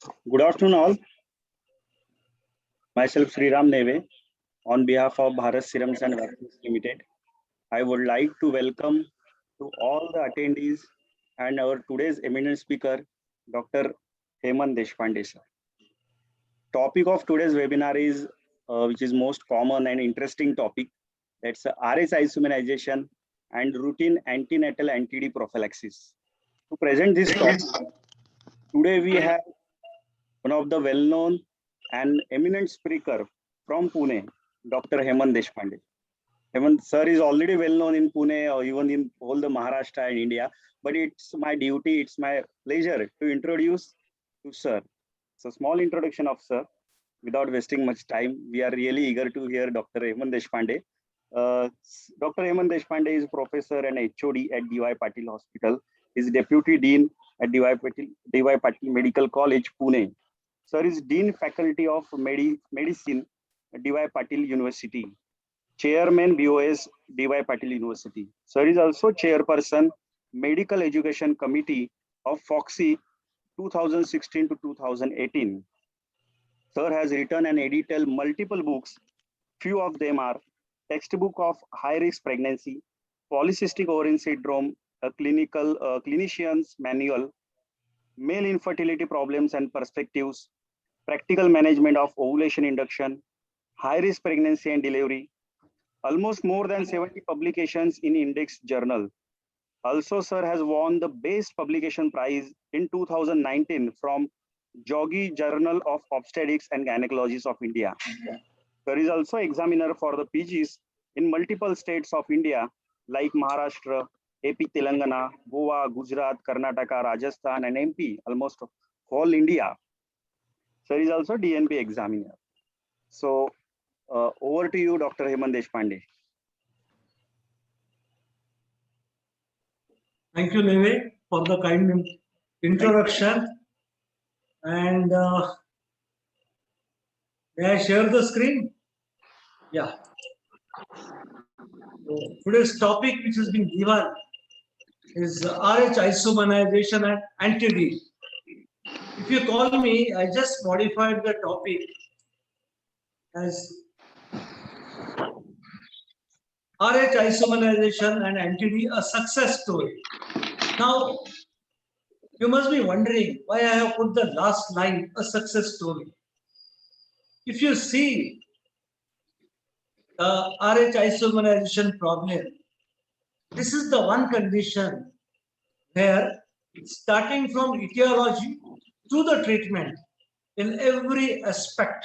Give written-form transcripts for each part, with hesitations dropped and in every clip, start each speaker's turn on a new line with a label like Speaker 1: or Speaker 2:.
Speaker 1: Good afternoon, all. Myself Sriram Neve, on behalf of Bharat Serums and Vaccines Limited. I would like to welcome to all the attendees and our today's eminent speaker, Dr. Hemant Deshpande sir. Topic of today's webinar is, which is most common and interesting topic, that's RH isomerization and routine antenatal anti-D prophylaxis. To present this topic, today we have one of the well-known and eminent speaker from Pune, Dr. Hemant Deshpande. Hemant sir is already well known in Pune or even in all the Maharashtra and India, but it's my duty, it's my pleasure to introduce to sir. So small introduction of sir. Without wasting much time, we are really eager to hear Dr. Hemant Deshpande. Dr. Hemant Deshpande is professor and HOD at DY Patil Hospital. He is deputy dean at DY Patil Medical College, Pune. Sir is Dean Faculty of Medicine at DY Patil University, Chairman BOS DY Patil University. Sir is also Chairperson Medical Education Committee of FOXY 2016 to 2018. Sir has written and edited multiple books. Few of them are Textbook of High Risk Pregnancy, Polycystic Ovarian Syndrome, a clinician's manual, Male Infertility Problems and Perspectives, Practical Management of Ovulation Induction, High Risk Pregnancy and Delivery, almost more than 70 publications in Index Journal. Also, sir has won the Best Publication Prize in 2019 from Joggi Journal of Obstetrics and Gynecology of India. There is also examiner for the PGs in multiple states of India like Maharashtra, AP Telangana, Goa, Gujarat, Karnataka, Rajasthan and MP, almost whole India. Sir is also DNP examiner. So over to you, Dr. Hemant Deshpande.
Speaker 2: Thank you, Neve, for the kind introduction. And may I share the screen? Yeah. So today's topic, which has been given, is RH isomerization and anti-D. If you call me, I just modified the topic as RH isomerization and anti-D, a success story. Now, you must be wondering why I have put the last line, a success story. If you see the RH isomerization problem, this is the one condition where, starting from etiology to the treatment, in every aspect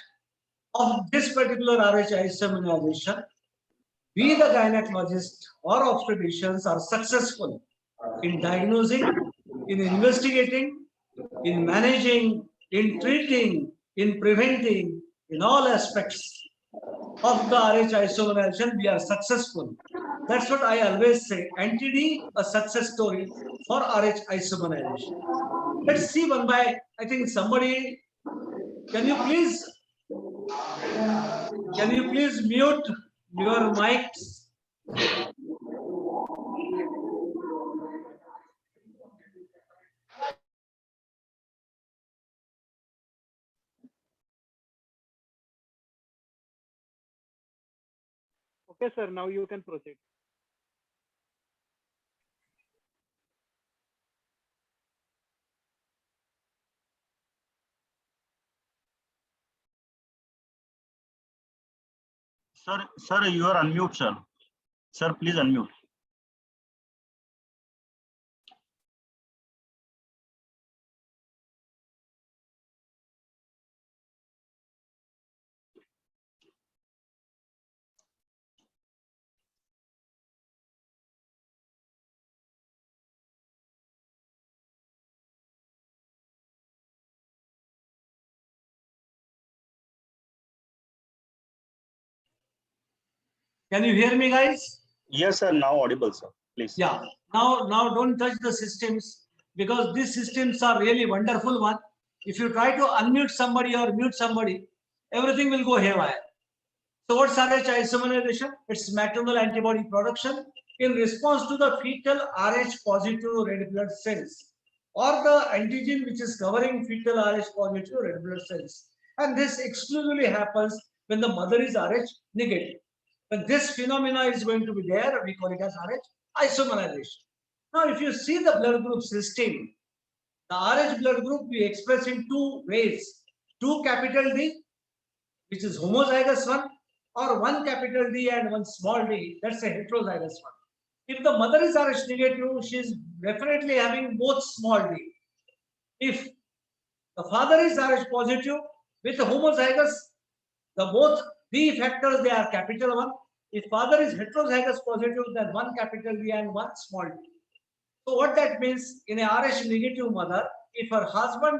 Speaker 2: of this particular RH isomerization, we the gynecologists or obstetricians are successful in diagnosing, in investigating, in managing, in treating, in preventing, in all aspects of the RH isomerization, we are successful. That's what I always say. Anti-D, a success story for RH isomerization. Let's see one by, I think somebody, can you please mute your mics?
Speaker 3: Okay, sir. Now you can proceed.
Speaker 1: Sir, you are unmute, sir. Sir, please unmute.
Speaker 2: Can you hear me, guys?
Speaker 1: Yes, sir. Now audible, sir. Please.
Speaker 2: Yeah. Now don't touch the systems, because these systems are really wonderful one. If you try to unmute somebody or mute somebody, everything will go haywire. So what's RH isomerization? It's maternal antibody production in response to the fetal RH positive red blood cells. or the antigen which is covering fetal Rh positive red blood cells. And this exclusively happens when the mother is Rh negative. When this phenomena is going to be there, we call it as Rh isomerization. Now, if you see the blood group system, the Rh blood group we express in two ways. 2 capital D, which is homozygous one, or 1 capital D and 1 small d, that's a heterozygous one. If the mother is Rh negative, she is definitely having both small d. If the father is Rh positive with homozygous, the both D factors they are capital 1. If father is heterozygous positive, then 1 capital D and 1 small d. So what that means in a Rh negative mother, if her husband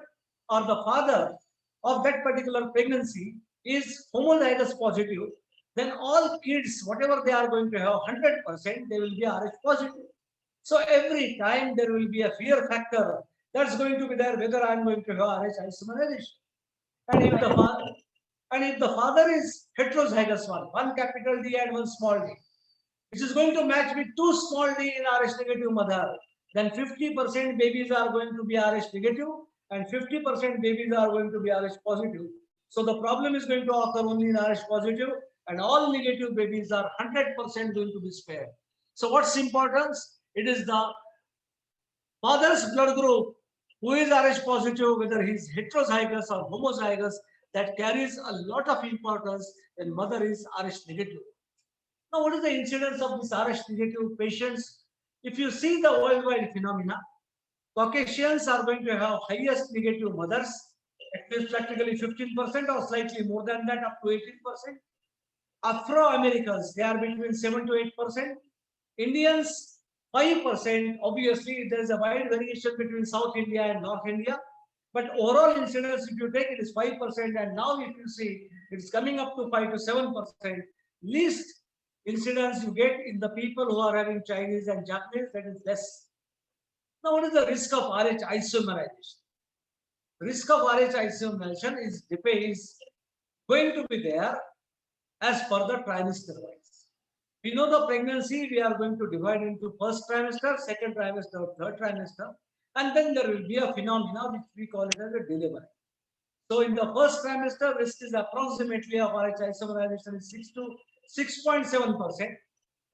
Speaker 2: or the father of that particular pregnancy is homozygous positive, then all kids, whatever they are going to have, 100%, they will be Rh positive. So every time there will be a fear factor that's going to be there whether I am going to have Rh isomerization. And if the father is heterozygous one capital D and 1 small d, which is going to match with 2 small d in Rh negative mother, then 50% babies are going to be Rh negative and 50% babies are going to be Rh positive. So the problem is going to occur only in Rh positive and all negative babies are 100% going to be spared. So what's importance? It is the father's blood group who is Rh positive, whether he is heterozygous or homozygous, that carries a lot of importance when mother is Rh negative. Now, what is the incidence of these Rh negative patients? If you see the worldwide phenomena, Caucasians are going to have highest negative mothers, at least practically 15% or slightly more than that, up to 18%. Afro-Americans, they are between 7 to 8%. Indians, 5%. Obviously, there is a wide variation between South India and North India. But overall incidence, if you take it, is 5%. And now, if you see, it's coming up to 5 to 7%. Least incidence you get in the people who are having Chinese and Japanese, that is less. Now, what is the risk of Rh isomerization? Risk of Rh isomerization is going to be there as per the trimester wise. We know the pregnancy we are going to divide into first trimester, second trimester, third trimester, and then there will be a phenomena which we call it as a delivery. So in the first trimester, risk is approximately of Rh isomerization is 6 to 6.7%.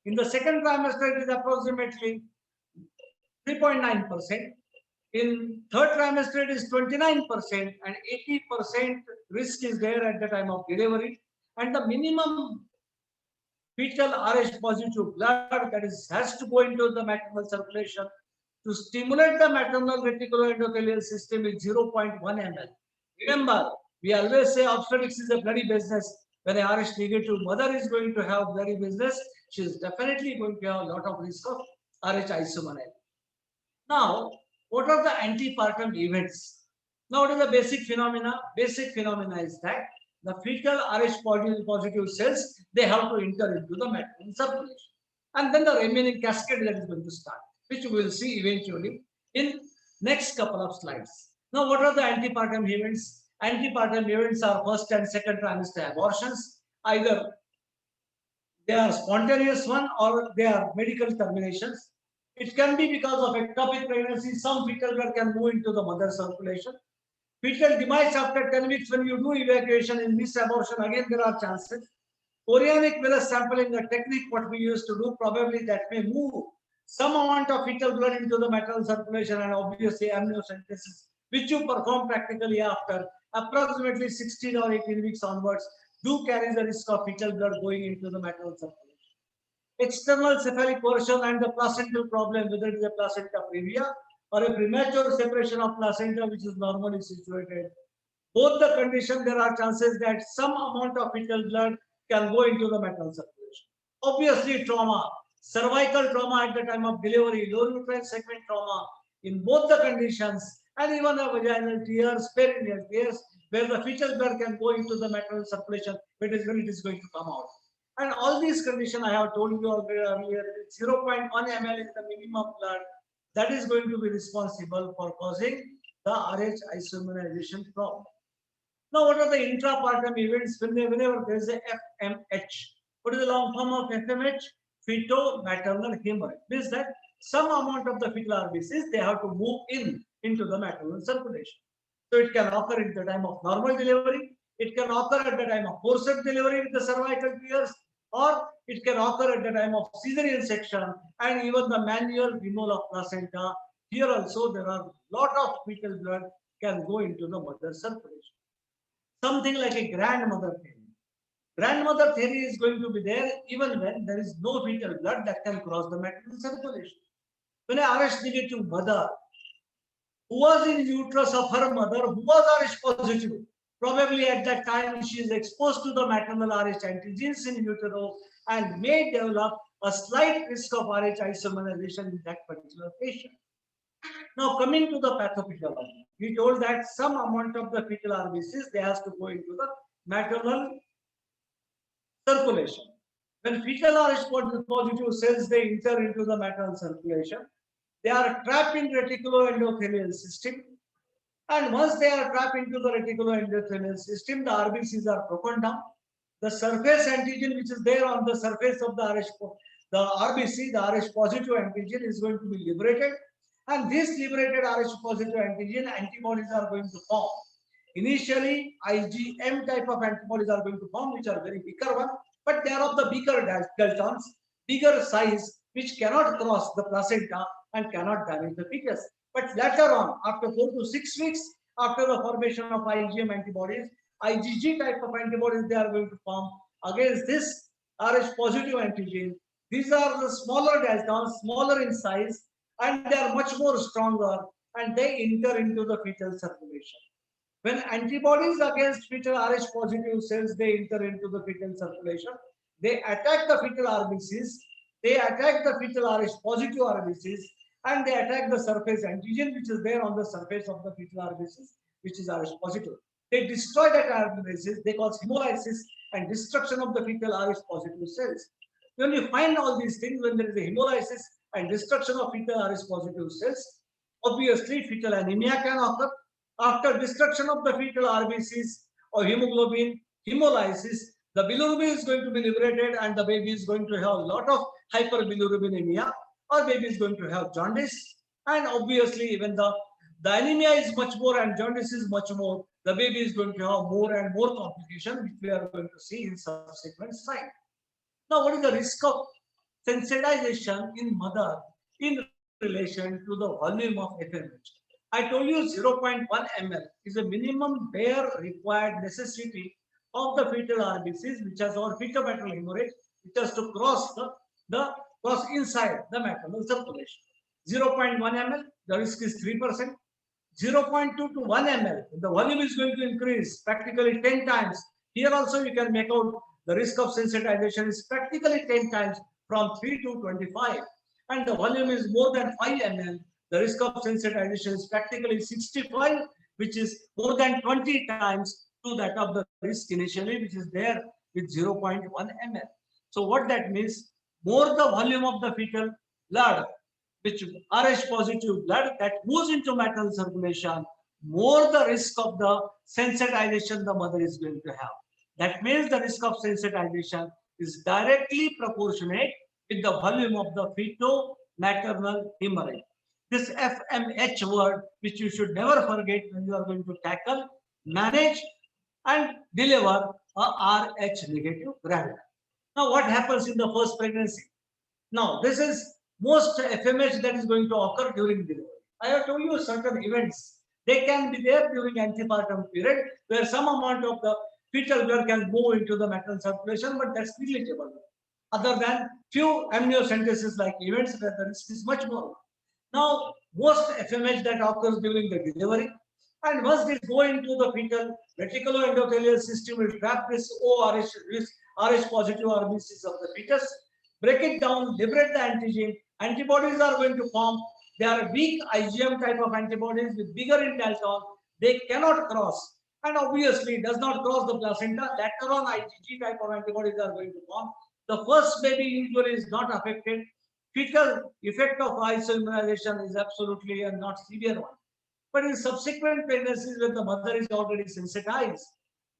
Speaker 2: In the second trimester, it is approximately 3.9%. In third trimester, it is 29% and 80% risk is there at the time of delivery. And the minimum fetal Rh positive blood that has to go into the maternal circulation to stimulate the maternal reticuloendothelial system is 0.1 ml. Remember, we always say obstetrics is a bloody business. When a Rh negative mother is going to have bloody business, she is definitely going to have a lot of risk of Rh isomerization. Now, what are the antepartum events? Now, what is the basic phenomena? Basic phenomena is that the fetal Rh positive cells, they have to enter into the maternal circulation. And then the remaining cascade that is going to start, which we will see eventually in next couple of slides. Now, what are the antepartum events? Antepartum events are first and second trimester abortions. Either they are spontaneous one or they are medical terminations. It can be because of ectopic pregnancy. Some fetal blood can move into the mother circulation. Fetal demise after 10 weeks, when you do evacuation in this abortion, again there are chances. Chorionic villus sampling, the technique what we used to do, probably that may move some amount of fetal blood into the maternal circulation, and obviously amniocentesis, which you perform practically after approximately 16 or 18 weeks onwards, do carry the risk of fetal blood going into the maternal circulation. External cephalic version and the placental problem, whether it is a placenta previa or a premature separation of placenta which is normally situated. Both the condition, there are chances that some amount of fetal blood can go into the maternal circulation. Obviously, trauma, cervical trauma at the time of delivery, lower uterine segment trauma, in both the conditions, and even a vaginal tears, perineal tears, where the fetal blood can go into the maternal circulation, when it is going to come out. And all these conditions I have told you already earlier, 0.1 ml is the minimum blood that is going to be responsible for causing the Rh isomerization problem. Now, what are the intrapartum events whenever there is a FMH? What is the long form of FMH? Feto-maternal hemorrhage. Means that some amount of the fetal RBCs, they have to move into the maternal circulation. So it can occur at the time of normal delivery, it can occur at the time of forceps delivery with the cervical tears, or it can occur at the time of cesarean section and even the manual removal of placenta. Here also there are lot of fetal blood can go into the mother circulation. Something like a grandmother theory. Grandmother theory is going to be there even when there is no fetal blood that can cross the maternal circulation. When a Rh negative mother who was in uterus of her mother who was Rh positive, probably at that time she is exposed to the maternal Rh antigens in utero and may develop a slight risk of Rh isomerization in that particular patient. Now coming to the pathophysiology, we told that some amount of the fetal RBCs they has to go into the maternal circulation. When fetal Rh positive cells they enter into the maternal circulation, they are trapped in reticuloendothelial system, and once they are trapped into the reticuloendothelial system, the RBCs are broken down. The surface antigen which is there on the surface of the RBC, the Rh positive antigen is going to be liberated, and this liberated Rh positive antigen antibodies are going to form. Initially, IgM type of antibodies are going to form, which are very bigger one, but they are of the bigger daltons, bigger size, which cannot cross the placenta and cannot damage the fetus. But later on, after 4 to 6 weeks, after the formation of IgM antibodies, IgG type of antibodies they are going to form against this Rh positive antigen. These are the smaller daltons, smaller in size, and they are much more stronger, and they enter into the fetal circulation. When antibodies against fetal Rh positive cells they enter into the fetal circulation, they attack the fetal RBCs, they attack the fetal Rh positive RBCs, and they attack the surface antigen which is there on the surface of the fetal RBCs, which is Rh positive. They destroy that RBCs, they cause hemolysis and destruction of the fetal Rh positive cells. When you find all these things, when there is a hemolysis and destruction of fetal Rh positive cells, obviously fetal anemia can occur. After destruction of the fetal RBCs or hemoglobin, hemolysis, the bilirubin is going to be liberated and the baby is going to have a lot of hyperbilirubinemia, or baby is going to have jaundice. And obviously when the anemia is much more and jaundice is much more, the baby is going to have more and more complications, which we are going to see in subsequent slide. Now, what is the risk of sensitization in mother in relation to the volume of FMH? I told you 0.1 ml is a minimum bare required necessity of the fetal RBCs, which has or fetal-maternal hemorrhage, which has to cross cross inside the maternal circulation. 0.1 ml, the risk is 3%. 0.2 to 1 ml, the volume is going to increase practically 10 times. Here also you can make out the risk of sensitization is practically 10 times from 3 to 25. And the volume is more than 5 ml. The risk of sensitization is practically 65, which is more than 20 times to that of the risk initially, which is there with 0.1 ml. So what that means, more the volume of the fetal blood, which Rh positive blood that moves into maternal circulation, more the risk of the sensitization the mother is going to have. That means the risk of sensitization is directly proportionate with the volume of the feto-maternal hemorrhage. This FMH word, which you should never forget when you are going to tackle, manage, and deliver a Rh negative gravid. Now, what happens in the first pregnancy? Now, this is most FMH that is going to occur during delivery. I have told you certain events. They can be there during antepartum period, where some amount of the fetal blood can move into the maternal circulation, but that's negligible. Other than few amniocentesis like events where the risk is much more. Now, most FMH that occurs during the delivery, and once they go into the fetal reticuloendothelial system, will trap this Rh positive RBCs of the fetus, break it down, liberate the antigen. Antibodies are going to form. They are weak IgM type of antibodies with bigger in dalton. They cannot cross, and obviously does not cross the placenta. Later on, IgG type of antibodies are going to form. The first baby usually is not affected. Fetal effect of isomerization is absolutely a not severe one. But in subsequent pregnancies, when the mother is already sensitized,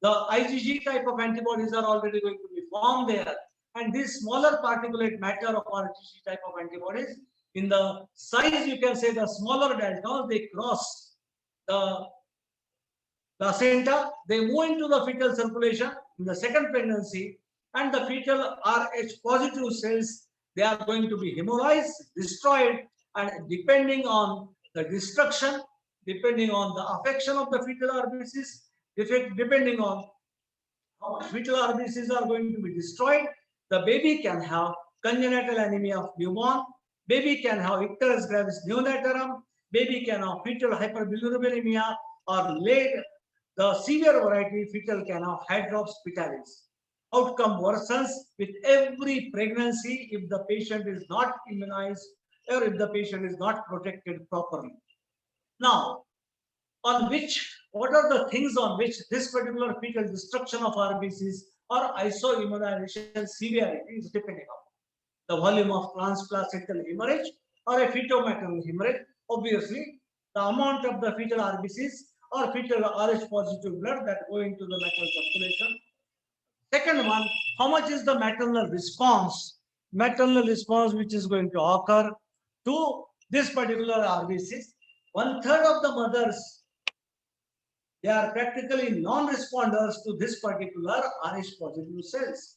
Speaker 2: the IgG type of antibodies are already going to be formed there. And this smaller particulate matter of IgG type of antibodies In the size, you can say the smaller delta, they cross the placenta, they move into the fetal circulation in the second pregnancy, and the fetal Rh positive cells, they are going to be hemorrhaged, destroyed, and depending on the destruction, depending on the affection of the fetal RBCs, depending on how much fetal RBCs are going to be destroyed, the baby can have congenital anemia of newborn, baby can have icterus gravis neonatal, baby can have fetal hyperbilirubinemia, or late, the severe variety fetal can have hydrops fetalis. Outcome worsens with every pregnancy if the patient is not immunized or if the patient is not protected properly. Now, what are the things on which this particular fetal destruction of RBCs or isoimmunization severity is depending on? The volume of transplacental hemorrhage or a fetal-maternal hemorrhage, obviously, the amount of the fetal RBCs or fetal Rh positive blood that go into the maternal circulation. Second one, how much is the maternal response? Maternal response which is going to occur to this particular RBCs. 1/3 of the mothers, they are practically non-responders to this particular Rh positive cells.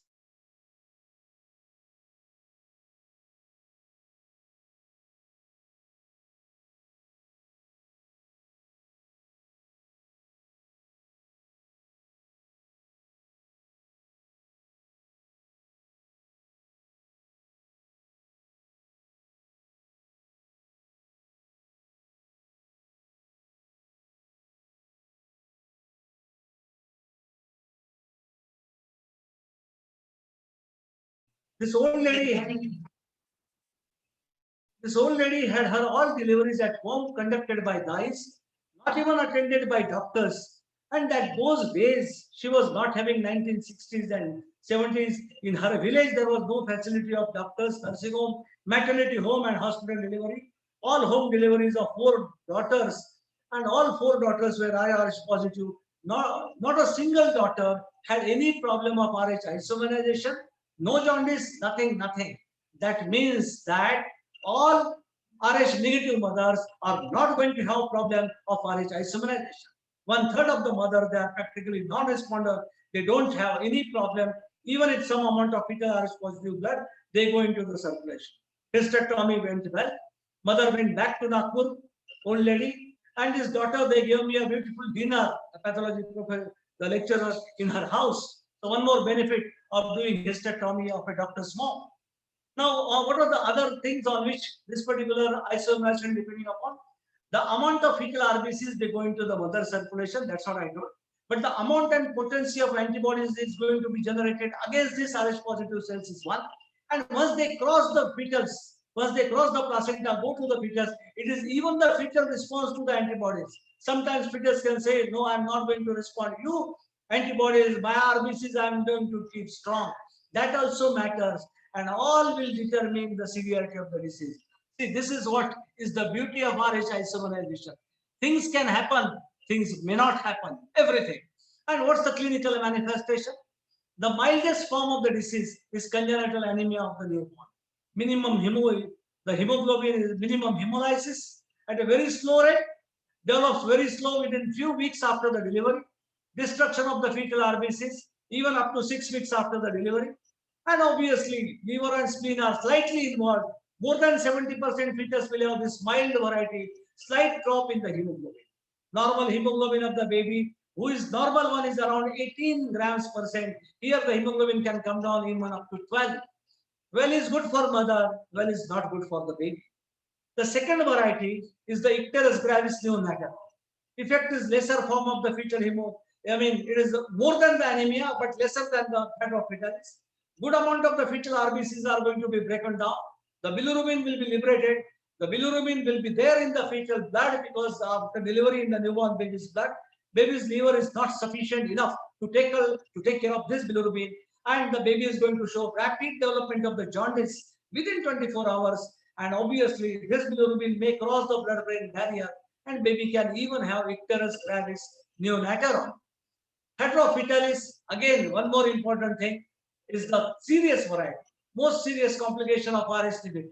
Speaker 2: This old lady, had her all deliveries at home conducted by guys, not even attended by doctors. And that those days, she was not having 1960s and 70s. In her village, there was no facility of doctors, nursing home, maternity home, and hospital delivery. All home deliveries of 4 daughters, and all 4 daughters were Rh positive. Not a single daughter had any problem of Rh isomerization, no jaundice, nothing. That means that all Rh negative mothers are not going to have problem of Rh isomerization. 1/3 of the mother, they are practically non-responder. They don't have any problem. Even if some amount of fetal Rh positive blood, they go into the circulation. Hysterectomy went well. Mother went back to Nagpur, old lady, and his daughter, they gave me a beautiful dinner, a pathology professor, the lecturer in her house. So one more benefit of doing hysterectomy of a doctor's mom. Now, what are the other things on which this particular isomerization depending upon? The amount of fetal RBCs they go into the mother circulation, that's what I know. But the amount and potency of antibodies is going to be generated against these Rh positive cells is one. And once they cross the fetals, once they cross the placenta, go to the fetus, it is even the fetal response to the antibodies. Sometimes fetus can say, no, I'm not going to respond. You antibodies, my RBCs, I'm going to keep strong. That also matters, and all will determine the severity of the disease. See, this is what is the beauty of Rh isomerization. Things can happen, things may not happen, everything. And what's the clinical manifestation? The mildest form of the disease is congenital anemia of the newborn. The hemoglobin is minimum hemolysis at a very slow rate, develops very slow within few weeks after the delivery, destruction of the fetal RBCs, even up to 6 weeks after the delivery. And obviously, liver and spleen are slightly involved. More than 70% fetus will have this mild variety, slight drop in the hemoglobin. Normal hemoglobin of the baby, who is normal one, is around 18 grams per cent. Here the hemoglobin can come down even up to 12. Well is good for mother, well is not good for the baby. The second variety is the icterus gravis neonatal. Effect is lesser form of the fetal it is more than the anemia, but lesser than the hydrophytalis. Good amount of the fetal RBCs are going to be broken down. The bilirubin will be liberated. The bilirubin will be there in the fetal blood because after delivery in the newborn baby's blood, baby's liver is not sufficient enough to take care of this bilirubin, and the baby is going to show rapid development of the jaundice within 24 hours. And obviously, this bilirubin may cross the blood-brain barrier, and baby can even have icterus gravis neonatal. Heterofetalis, again, one more important thing is the serious variety, most serious complication of Rh negative.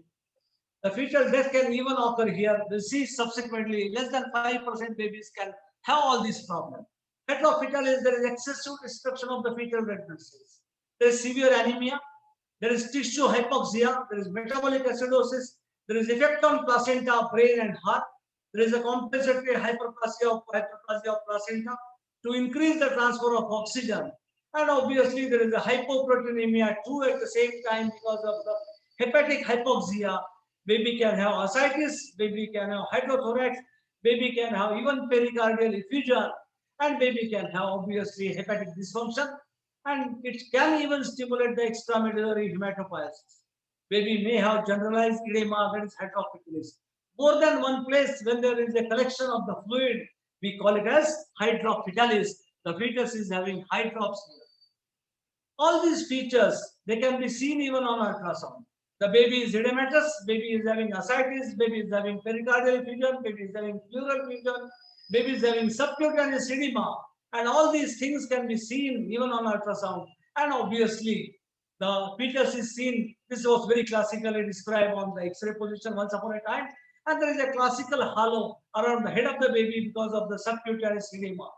Speaker 2: The fetal death can even occur here. We'll see subsequently, less than 5% babies can have all these problems. Heterofetalis, there is excessive destruction of the fetal red blood cells. There is severe anemia. There is tissue hypoxia. There is metabolic acidosis. There is effect on placenta, brain, and heart. There is a compensatory hyperplasia of placenta to increase the transfer of oxygen. And obviously, there is a hypoproteinemia too at the same time because of the hepatic hypoxia. Baby can have ascites, baby can have hydrothorax, baby can have even pericardial effusion, and baby can have obviously hepatic dysfunction, and it can even stimulate the extramedullary hematopoiesis. Baby may have generalized edema, that is hydrocephalus. More than one place when there is a collection of the fluid, we call it as hydrocephalus. The fetus is having hydrops here. All these features, they can be seen even on ultrasound. The baby is edematous, baby is having ascites, baby is having pericardial effusion, baby is having pleural effusion, baby is having subcutaneous edema, and all these things can be seen even on ultrasound. And obviously, the fetus is seen. This was very classically described on the X-ray position once upon a time, and there is a classical halo around the head of the baby because of the subcutaneous edema.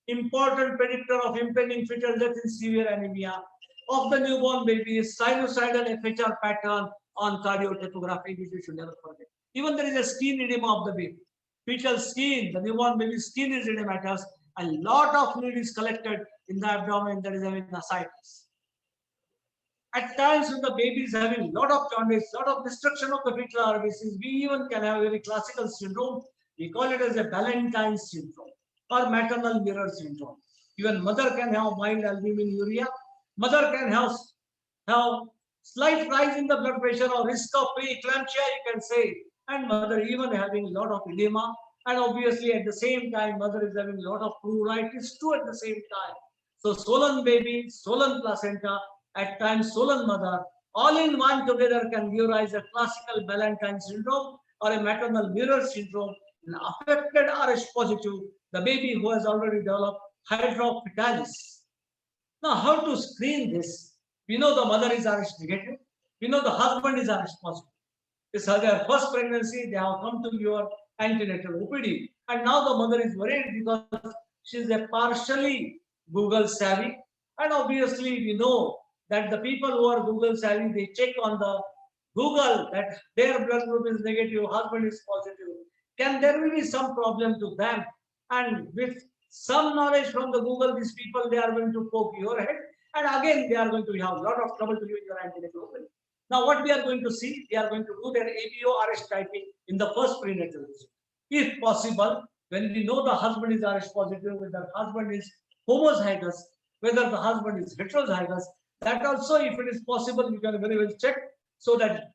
Speaker 2: Important predictor of impending fetal death in severe anemia of the newborn baby is sinusoidal FHR pattern on cardiotopography, which we should never forget. Even there is a skin edema of the baby. Fetal skin, the newborn baby's skin is edematous, and a lot of fluid is collected in the abdomen that is having ascites. At times when the baby is having a lot of jaundice, lot of destruction of the fetal RBCs, we even can have a very classical syndrome. We call it as a Ballantyne's syndrome or maternal mirror syndrome. Even mother can have mild albuminuria. Mother can have slight rise in the blood pressure or risk of preeclampsia, you can say, and mother even having a lot of edema, and obviously at the same time mother is having a lot of pruritus too at the same time. So swollen baby, swollen placenta, at times swollen mother, all in one together can give rise a classical Ballantyne syndrome or a maternal mirror syndrome. An affected Rh positive, the baby who has already developed hydrocephalus. Now, how to screen this? We know the mother is Rh negative. We know the husband is Rh positive. This is their first pregnancy. They have come to your antenatal OPD. And now the mother is worried because she is a partially Google savvy. And obviously, we know that the people who are Google savvy, they check on the Google that their blood group is negative, husband is positive. Can there be some problem to them? And with some knowledge from the Google, these people, they are going to poke your head. And again, they are going to have a lot of trouble to give your antenatal OPD. Now, what we are going to see, we are going to do their ABO-Rh typing in the first prenatal visit. If possible, when we know the husband is Rh positive, whether the husband is homozygous, whether the husband is heterozygous, that also, if it is possible, you can very well check so that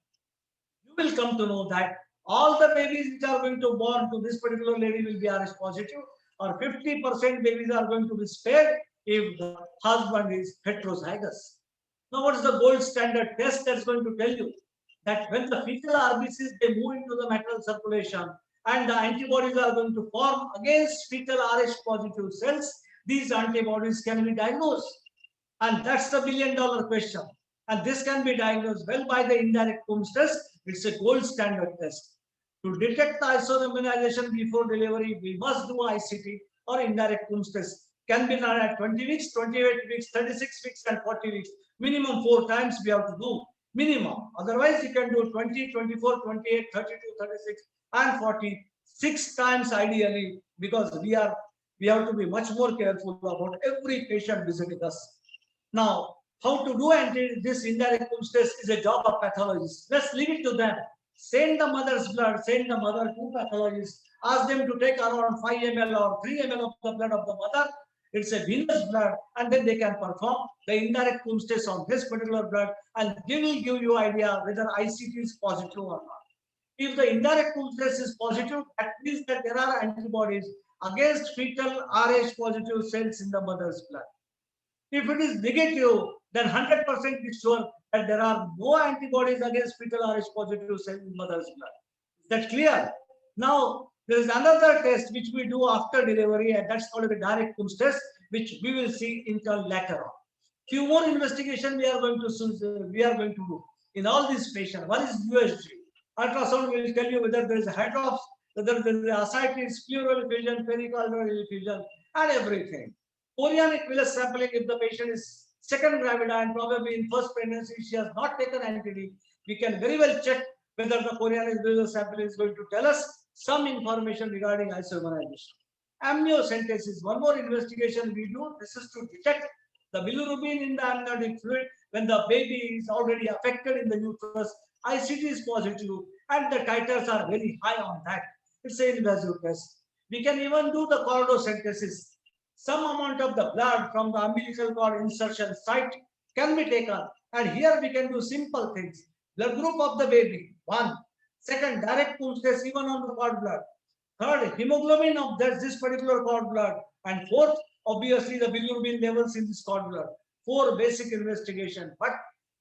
Speaker 2: you will come to know that all the babies which are going to born to this particular lady will be Rh positive, or 50% babies are going to be spared if the husband is heterozygous. Now, what is the gold standard test that's going to tell you that when the fetal RBCs they move into the maternal circulation and the antibodies are going to form against fetal Rh positive cells, these antibodies can be diagnosed. And that's the $1 billion question. And this can be diagnosed well by the indirect Coombs test. It's a gold standard test. To detect the isoimmunization before delivery, we must do ICT or indirect Coombs test. Can be done at 20 weeks, 28 weeks, 36 weeks, and 40 weeks. Minimum 4 times we have to do. Minimum. Otherwise, you can do 20, 24, 28, 32, 36, and 46 times ideally, because we have to be much more careful about every patient visiting us. Now, how to do this indirect Coombs test is a job of pathologists. Let's leave it to them. Send the mother's blood, send the mother to pathologists, ask them to take around 5 ml or 3 ml of the blood of the mother. It's a venous blood, and then they can perform the indirect Coombs test on this particular blood, and they will give you idea whether ICT is positive or not. If the indirect Coombs test is positive, that means that there are antibodies against fetal Rh positive cells in the mother's blood. If it is negative, then 100% is sure that there are no antibodies against fetal Rh positive cells in mother's blood. Is that clear? Now, there is another test which we do after delivery, and that's called the direct Coombs test, which we will see in turn later on. Few more investigation we are going to do in all these patients. One is USG. Ultrasound will tell you whether there is a hydrops, whether there is ascites, pleural effusion, pericardial effusion, and everything. Chorionic villus sampling, if the patient is second gravida and probably in first pregnancy, she has not taken NTD, we can very well check whether the chorionic villus sampling is going to tell us some information regarding isoimmunization. Amniocentesis, one more investigation we do. This is to detect the bilirubin in the amniotic fluid when the baby is already affected in the uterus. ICT is positive and the titers are very high on that. It's an invasive test. We can even do the chordocentesis. Some amount of the blood from the umbilical cord insertion site can be taken, and here we can do simple things. Blood group of the baby, one. Second, direct pulse test even on the cord blood. Third, hemoglobin of this particular cord blood. And fourth, obviously the bilirubin levels in this cord blood. Four basic investigation. But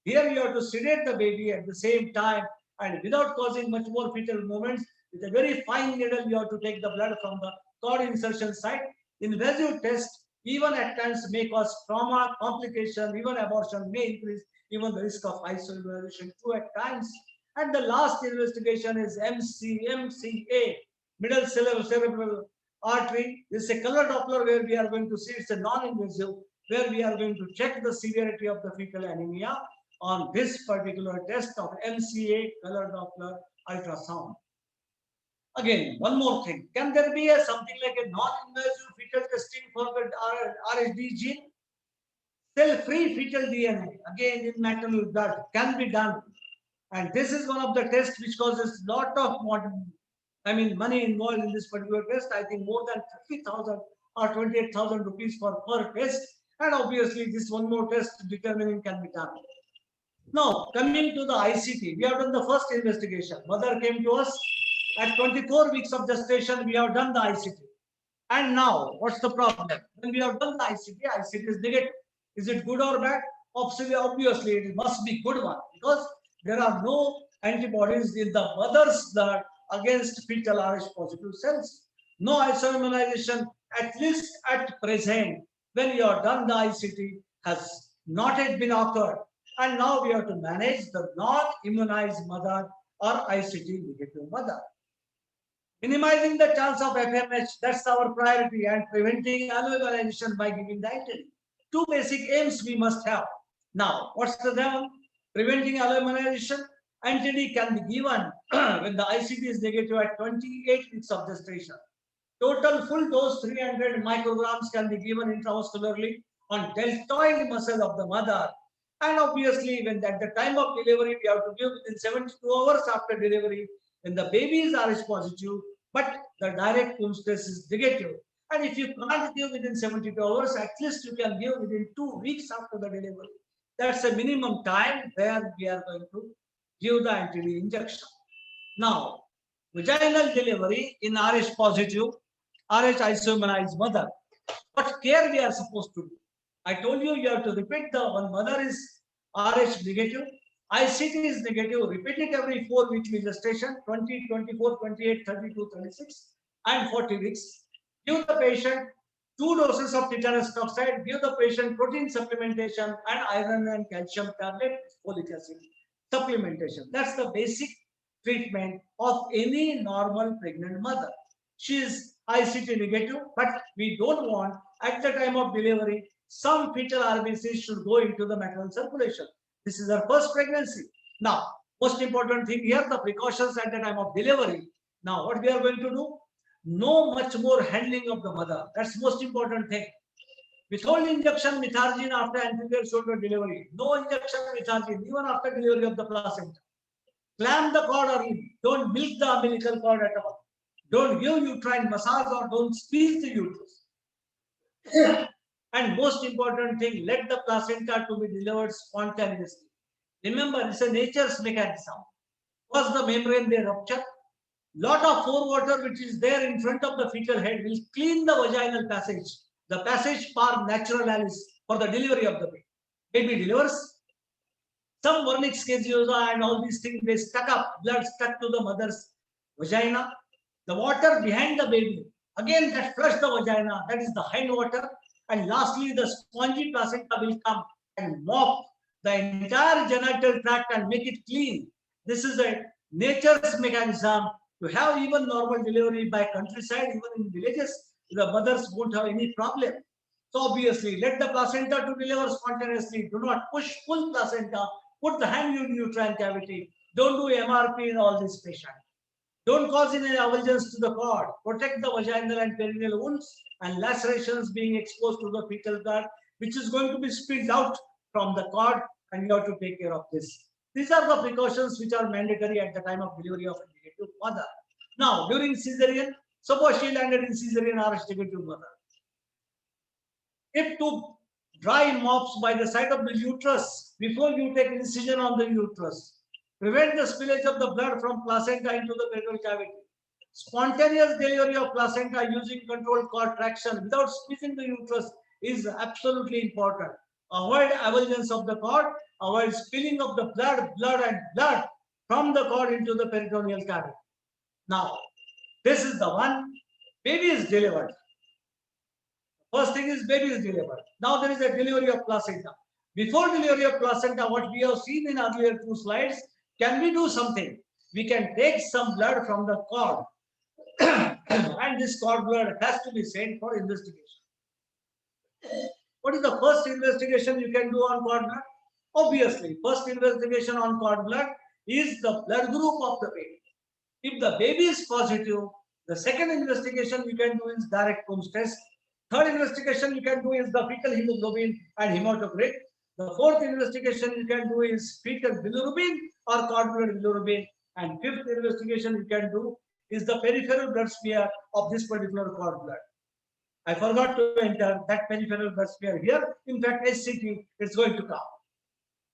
Speaker 2: here you have to sedate the baby at the same time and without causing much more fetal movements. With a very fine needle, you have to take the blood from the cord insertion site. Invasive test, even at times may cause trauma, complication, even abortion may increase even the risk of isoimmunization too at times. And the last investigation is MCA, middle cerebral artery. This is a color Doppler where we are going to see it's a non-invasive, where we are going to check the severity of the fetal anemia on this particular test of MCA color Doppler ultrasound. Again, one more thing. Can there be something like a non-invasive fetal testing for the RHD gene? Cell-free fetal DNA, again in maternal blood, can be done. And this is one of the tests which causes lot of money involved in this particular test. I think more than 50,000 or 28,000 rupees for per test. And obviously this one more test determining can be done. Now, coming to the ICT, we have done the first investigation. Mother came to us at 24 weeks of gestation. We have done the ICT. And now, what's the problem? When we have done the ICT is negative. Is it good or bad? Obviously, it must be good one because there are no antibodies in the mother's blood against fetal Rh positive cells. No isoimmunization, at least at present, when you have done the ICT, has not yet been occurred. And now we have to manage the non-immunized mother or ICT negative mother. Minimizing the chance of FMH, that's our priority, and preventing alloimmunization by giving the NTD. Two basic aims we must have. Now, what's the one? Preventing alloimmunization. NTD can be given when the ICT is negative at 28 weeks of gestation. Total full dose 300 micrograms can be given intramuscularly on deltoid muscle of the mother. And obviously, when at the time of delivery, we have to give within 72 hours after delivery when the baby is Rh positive, but the direct pulse test is negative. And if you can't give within 72 hours, at least you can give within 2 weeks after the delivery. That's a minimum time where we are going to give the NTD injection. Now, vaginal delivery in Rh positive, Rh isoimmunized mother. What care we are supposed to do? I told you, you have to repeat the one mother is Rh negative, ICT is negative, repeat it every 4 weekly gestation, 20, 24, 28, 32, 36, and 40 weeks. Give the patient 2 doses of tetanus toxide, give the patient protein supplementation and iron and calcium tablet, folic acid supplementation. That's the basic treatment of any normal pregnant mother. She is ICT negative, but we don't want at the time of delivery, some fetal RBCs should go into the maternal circulation. This is her first pregnancy. Now, most important thing here, the precautions at the time of delivery. Now, what we are going to do? No much more handling of the mother. That's most important thing. Withhold injection methargine after anterior shoulder delivery. No injection methargine even after delivery of the placenta. Clamp the cord early. Don't milk the umbilical cord at all. Don't give uterine massage or don't squeeze the uterus. And most important thing, let the placenta to be delivered spontaneously. Remember, it's a nature's mechanism. Once the membrane they rupture, lot of forewater which is there in front of the fetal head will clean the vaginal passage. The passage par naturalis for the delivery of the baby. Baby delivers. Some vernix caseosa and all these things, they stuck up, blood stuck to the mother's vagina. The water behind the baby, again that flush the vagina, that is the hind water. And lastly, the spongy placenta will come and mop the entire genital tract and make it clean. This is a nature's mechanism to have even normal delivery by countryside, even in villages, the mothers won't have any problem. So obviously, let the placenta to deliver spontaneously. Do not push full placenta. Put the hand in uterine cavity. Don't do MRP in all these patients. Don't cause any avulsions to the cord. Protect the vaginal and perineal wounds and lacerations being exposed to the fetal blood, which is going to be spilled out from the cord, and you have to take care of this. These are the precautions which are mandatory at the time of delivery of a negative mother. Now, during cesarean, suppose she landed in cesarean or a negative mother. If to dry mops by the side of the uterus before you take incision on the uterus, prevent the spillage of the blood from placenta into the peritoneal cavity. Spontaneous delivery of placenta using controlled cord traction without squeezing the uterus is absolutely important. Avoid avulsions of the cord, avoid spilling of the blood from the cord into the peritoneal cavity. Now, this is the one, baby is delivered. First thing is baby is delivered. Now there is a delivery of placenta. Before delivery of placenta, what we have seen in earlier 2 slides, can we do something? We can take some blood from the cord and this cord blood has to be sent for investigation. What is the first investigation you can do on cord blood? Obviously, first investigation on cord blood is the blood group of the baby. If the baby is positive, the second investigation you can do is direct Coombs test. Third investigation you can do is the fetal hemoglobin and hematocrit. The fourth investigation you can do is fetal bilirubin or cord blood bilirubin. And fifth investigation you can do is the peripheral blood smear of this particular cord blood. I forgot to enter that peripheral blood smear here. In fact, SCT is going to come.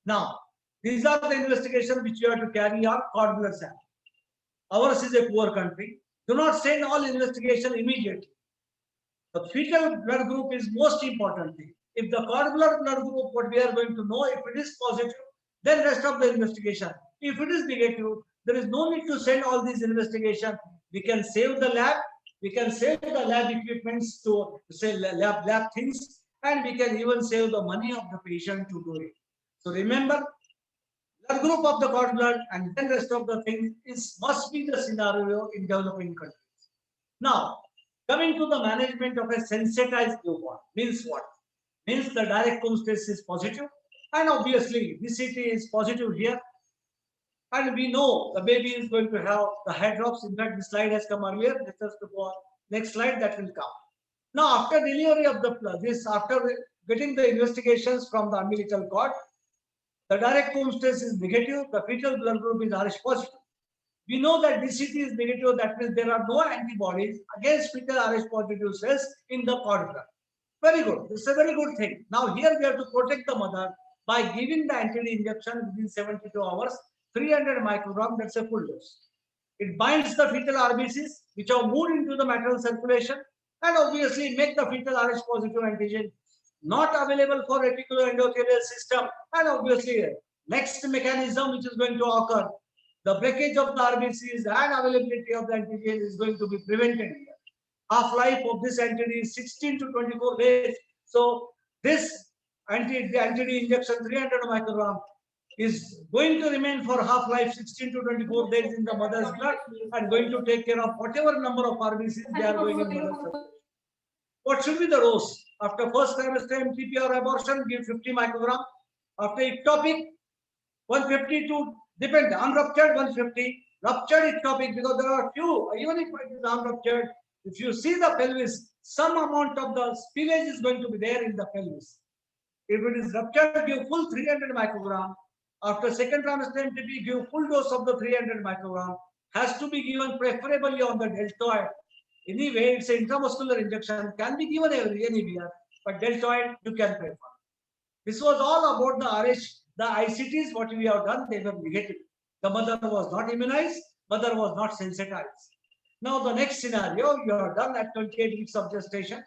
Speaker 2: Now, these are the investigations which you have to carry on cord blood sample. Ours is a poor country. Do not send all investigation immediately. The fetal blood group is most important thing. If the cord blood group, what we are going to know, if it is positive, then rest of the investigation. If it is negative, there is no need to send all these investigation. We can save the lab, we can save the lab equipments to say lab things, and we can even save the money of the patient to do it. So remember, blood group of the cord blood and then rest of the things must be the scenario in developing countries. Now, coming to the management of a sensitized newborn means what? Means the direct Coombs test is positive, and obviously DCT is positive here. And we know the baby is going to have the hair drops. In fact, the slide has come earlier. Let us go on. Next slide, that will come. Now, after delivery of after getting the investigations from the umbilical cord, the direct Coombs test is negative. The fetal blood group is Rh positive. We know that DCT is negative. That means there are no antibodies against fetal Rh positive cells in the cord blood. Very good. This is a very good thing. Now, here we have to protect the mother by giving the anti-D injection within 72 hours. 300 microgram, that's a full dose. It binds the fetal RBCs, which are moved into the maternal circulation, and obviously make the fetal Rh positive antigen not available for reticuloendothelial system. And obviously, next mechanism which is going to occur, the breakage of the RBCs and availability of the antigen is going to be prevented here. Half-life of this antigen is 16 to 24 days. So this anti-D injection 300 microgram is going to remain for half-life 16 to 24 days in the mother's blood and going to take care of whatever number of RBCs they are going in mother's blood. What should be the dose? After first trimester MTP or abortion, give 50 microgram. After ectopic, 150 to depend, unruptured 150, ruptured ectopic, because there are few, even if it is unruptured, if you see the pelvis, some amount of the spillage is going to be there in the pelvis. If it is ruptured, give full 300 microgram. After second trimester MTP, give full dose of the 300 microgram. Has to be given preferably on the deltoid. Anyway, it's an intramuscular injection, can be given anywhere, but deltoid you can prefer. This was all about the RH, the ICTs, what we have done, they were negative. The mother was not immunized, mother was not sensitized. Now the next scenario, you are done at 28 weeks of gestation,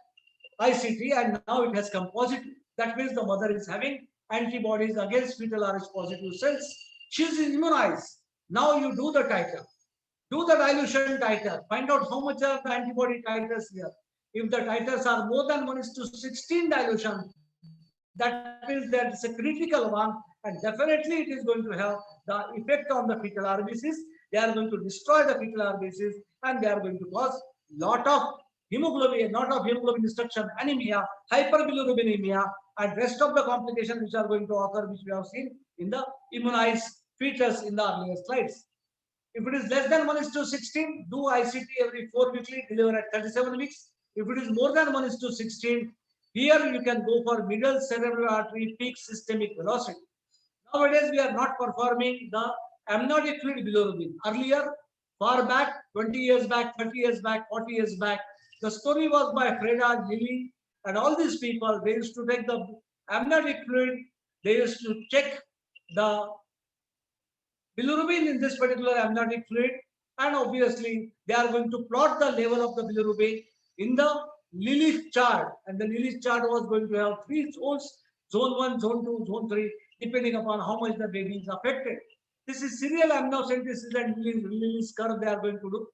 Speaker 2: ICT, and now it has come positive. That means the mother is having antibodies against fetal Rh positive cells. She is immunized. Now you do the titer. Do the dilution titer. Find out how much are the antibody titers here. If the titers are more than 1:16 dilution, that means that is a critical one, and definitely it is going to have the effect on the fetal RBCs. they are going to destroy the fetal RBCs and they are going to cause lot of hemoglobin destruction, anemia, hyperbilirubinemia, and rest of the complications which are going to occur, which we have seen in the immunized fetus in the earlier slides. If it is less than 1:16, do ICT every 4 weekly, deliver at 37 weeks. If it is more than 1:16, here you can go for middle cerebral artery peak systemic velocity. Nowadays, we are not performing the amniotic fluid bilirubin. Earlier, far back, 20 years back, 30 years back, 40 years back, the story was by Freda, Lilly, and all these people. They used to take the amniotic fluid, they used to check the bilirubin in this particular amniotic fluid, and obviously they are going to plot the level of the bilirubin in the Lilly chart, and the Lilly chart was going to have 3 zones: zone 1, zone 2, zone 3, depending upon how much the baby is affected. This is serial amniocentesis and Lilly's curve they are going to do.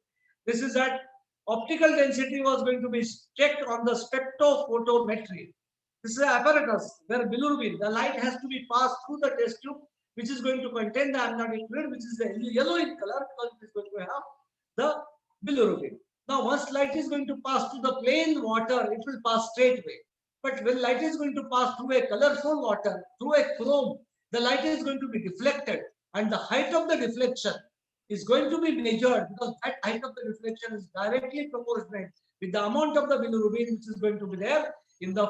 Speaker 2: This is that optical density was going to be checked on the spectrophotometry. This is an apparatus where bilirubin, the light has to be passed through the test tube, which is going to contain the amniotic fluid, which is the yellow in color, because it is going to have the bilirubin. Now, once light is going to pass through the plain water, it will pass straight away. But when light is going to pass through a colorful water, through a chrome, the light is going to be deflected, and the height of the deflection is going to be measured, because that height of the deflection is directly proportionate with the amount of the bilirubin which is going to be there in the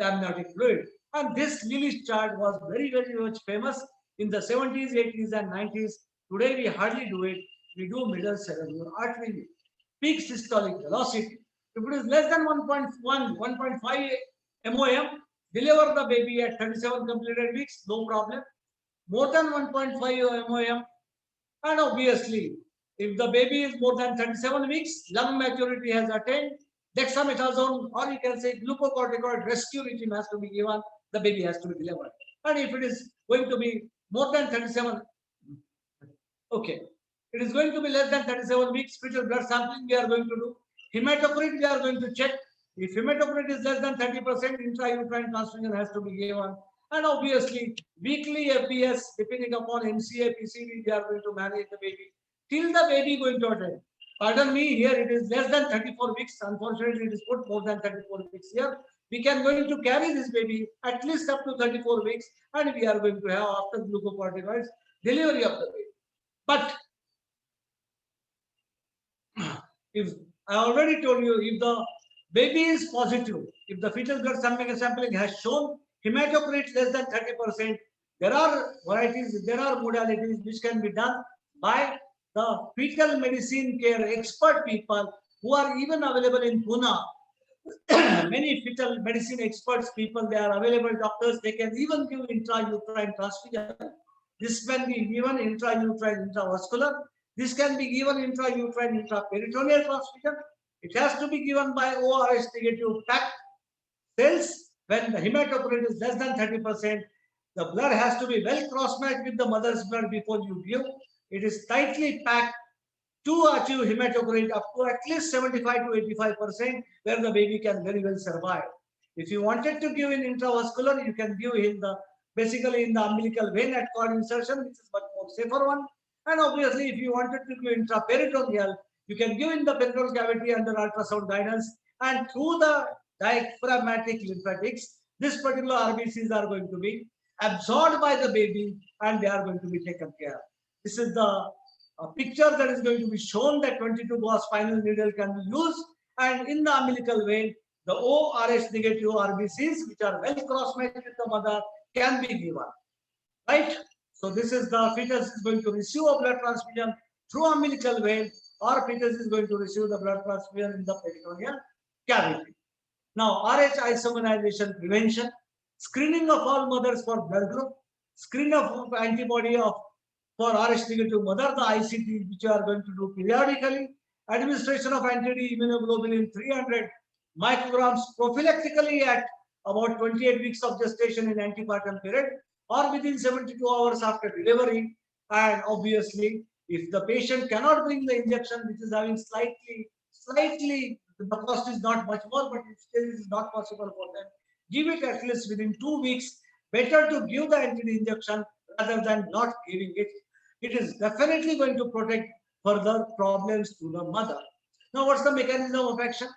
Speaker 2: amniotic fluid. And this Lilly chart was very, very much famous in the 70s, 80s, and 90s. Today we hardly do it. We do middle cerebral artery peak systolic velocity. If it is less than 1.1, 1.5 MOM, deliver the baby at 37 completed weeks, no problem. More than 1.5 MOM, and obviously, if the baby is more than 37 weeks, lung maturity has attained, dexamethasone, or you can say glucocorticoid rescue regime has to be given, the baby has to be delivered. And if it is going to be more than 37, okay, it is going to be less than 37 weeks, fetal blood sampling we are going to do. Hematocrit we are going to check. If hematocrit is less than 30%, intrauterine transfusion has to be given. And obviously, weekly FBS, depending upon MCA, PCV, we are going to manage the baby till the baby going to attend. Pardon me, here it is less than 34 weeks. Unfortunately, it is put more than 34 weeks here. We can going to carry this baby at least up to 34 weeks, and we are going to have, after glucocorticoids, delivery of the baby. But if I already told you, if the baby is positive, if the fetal blood sampling has shown hematocrit less than 30%, there are varieties, there are modalities which can be done by the fetal medicine care expert people who are even available in Pune. Many fetal medicine experts people, they are available doctors, they can even give intrauterine transfusion. This can be given intrauterine intravascular. This can be given intrauterine intraperitoneal transfusion. It has to be given by ORS negative packed cells. When the hematocrit is less than 30%, the blood has to be well cross-matched with the mother's blood before you give. It is tightly packed to achieve hematocrit up to at least 75 to 85%, where the baby can very well survive. If you wanted to give in intravascular, you can give in the basically in the umbilical vein at cord insertion, which is much more safer one. And obviously, if you wanted to give intraperitoneal, you can give in the peritoneal cavity under ultrasound guidance, and through the diaphragmatic lymphatics, this particular RBCs are going to be absorbed by the baby and they are going to be taken care of. This is the picture that is going to be shown that 22 Gauss spinal needle can be used, and in the umbilical vein, the ORS negative RBCs, which are well cross-matched with the mother, can be given. Right? So this is the fetus is going to receive a blood transfusion through umbilical vein, or fetus is going to receive the blood transfusion in the peritoneal cavity. Now, RH isomerization prevention, screening of all mothers for blood group, screening of antibody for RH negative mother, the ICT, which you are going to do periodically, administration of anti-immunoglobulin 300 micrograms prophylactically at about 28 weeks of gestation in antepartum period, or within 72 hours after delivery. And obviously, if the patient cannot bring the injection, which is having slightly, the cost is not much more, but it still is not possible for them, give it at least within 2 weeks. Better to give the anti injection rather than not giving it. It is definitely going to protect further problems to the mother. Now, what's the mechanism of action?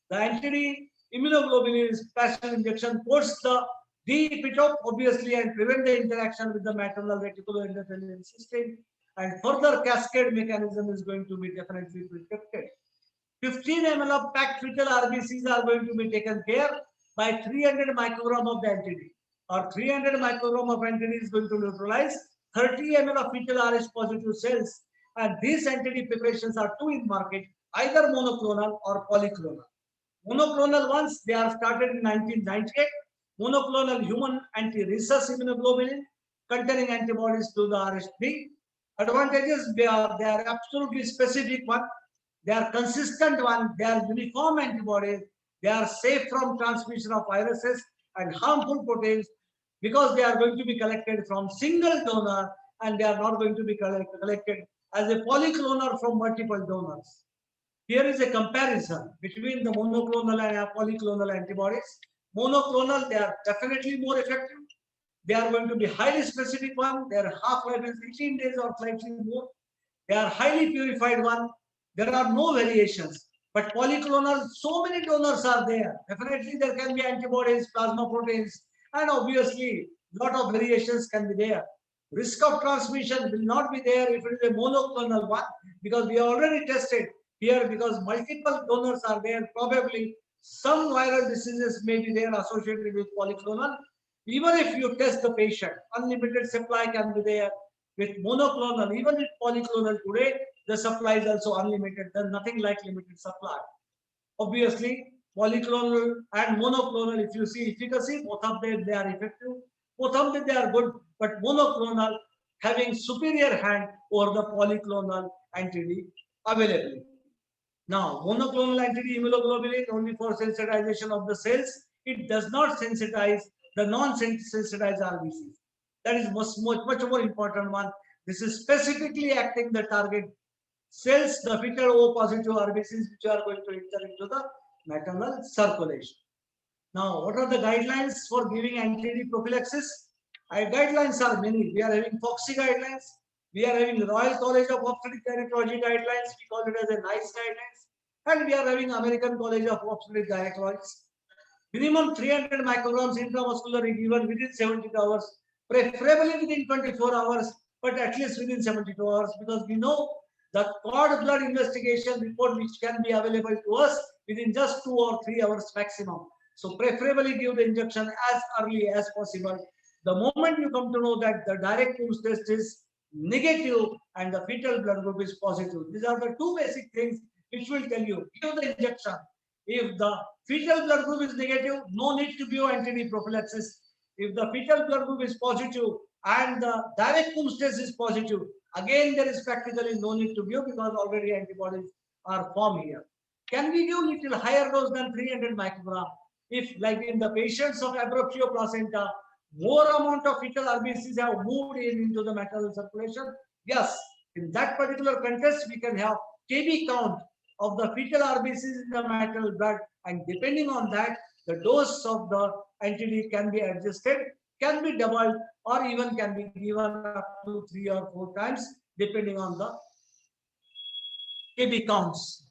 Speaker 2: The anti-immunoglobulin is passive injection puts the de-epitope obviously and prevent the interaction with the maternal reticuloendothelial system, and further cascade mechanism is going to be definitely protected. 15 ml of packed fetal RBCs are going to be taken care by 300 microgram of the anti-D, or 300 microgram of anti-D is going to neutralize 30 ml of fetal Rh positive cells, and these anti-D preparations are two in market, either monoclonal or polyclonal. Monoclonal ones, they are started in 1998. Monoclonal human anti-rhesus immunoglobulin containing antibodies to the Rh3. Advantages, they are absolutely specific one. They are consistent one. They are uniform antibodies. They are safe from transmission of viruses and harmful proteins because they are going to be collected from single donor and they are not going to be collected as a polyclonal from multiple donors. Here is a comparison between the monoclonal and polyclonal antibodies. Monoclonal, they are definitely more effective. They are going to be highly specific one. Their half-life is 18 days or slightly more. They are highly purified one. There are no variations. But polyclonal, so many donors are there. Definitely there can be antibodies, plasma proteins, and obviously lot of variations can be there. Risk of transmission will not be there if it is a monoclonal one because we already tested here because multiple donors are there. Probably some viral diseases may be there associated with polyclonal. Even if you test the patient, unlimited supply can be there. With monoclonal, even with polyclonal today, the supply is also unlimited. There's nothing like limited supply. Obviously, polyclonal and monoclonal, if you see efficacy, both of them, they are effective. Both of them, they are good, but monoclonal having superior hand over the polyclonal anti-D availability. Now, monoclonal anti-D immunoglobulin only for sensitization of the cells. It does not sensitize the non-sensitized RBCs. That is much more important one. This is specifically acting the target cells, the fetal O positive RBCs, which are going to enter into the maternal circulation. Now, what are the guidelines for giving anti-D prophylaxis? Guidelines are many. We are having FOXI guidelines. We are having Royal College of Obstetric Gynecology guidelines. We call it as a NICE guidelines. And we are having American College of Obstetric Gynecology. Minimum 300 micrograms intramuscular given within 72 hours, preferably within 24 hours, but at least within 72 hours, because we know the cord blood investigation report which can be available to us within just 2 or 3 hours maximum. So preferably give the injection as early as possible. The moment you come to know that the direct Coombs test is negative and the fetal blood group is positive, these are the two basic things which will tell you, give the injection. If the fetal blood group is negative, no need to give anti-D prophylaxis. If the fetal blood group is positive and the direct Coombs test is positive, again there is practically no need to give because already antibodies are formed here. Can we give little higher dose than 300 microgram? If like in the patients of abruptio placenta, more amount of fetal RBCs have moved into the maternal circulation, yes, in that particular context we can have KB count of the fetal RBCs in the maternal blood, and depending on that, the dose of the anti-D can be adjusted, can be doubled, or even can be given up to 3 or 4 times, depending on the KB counts.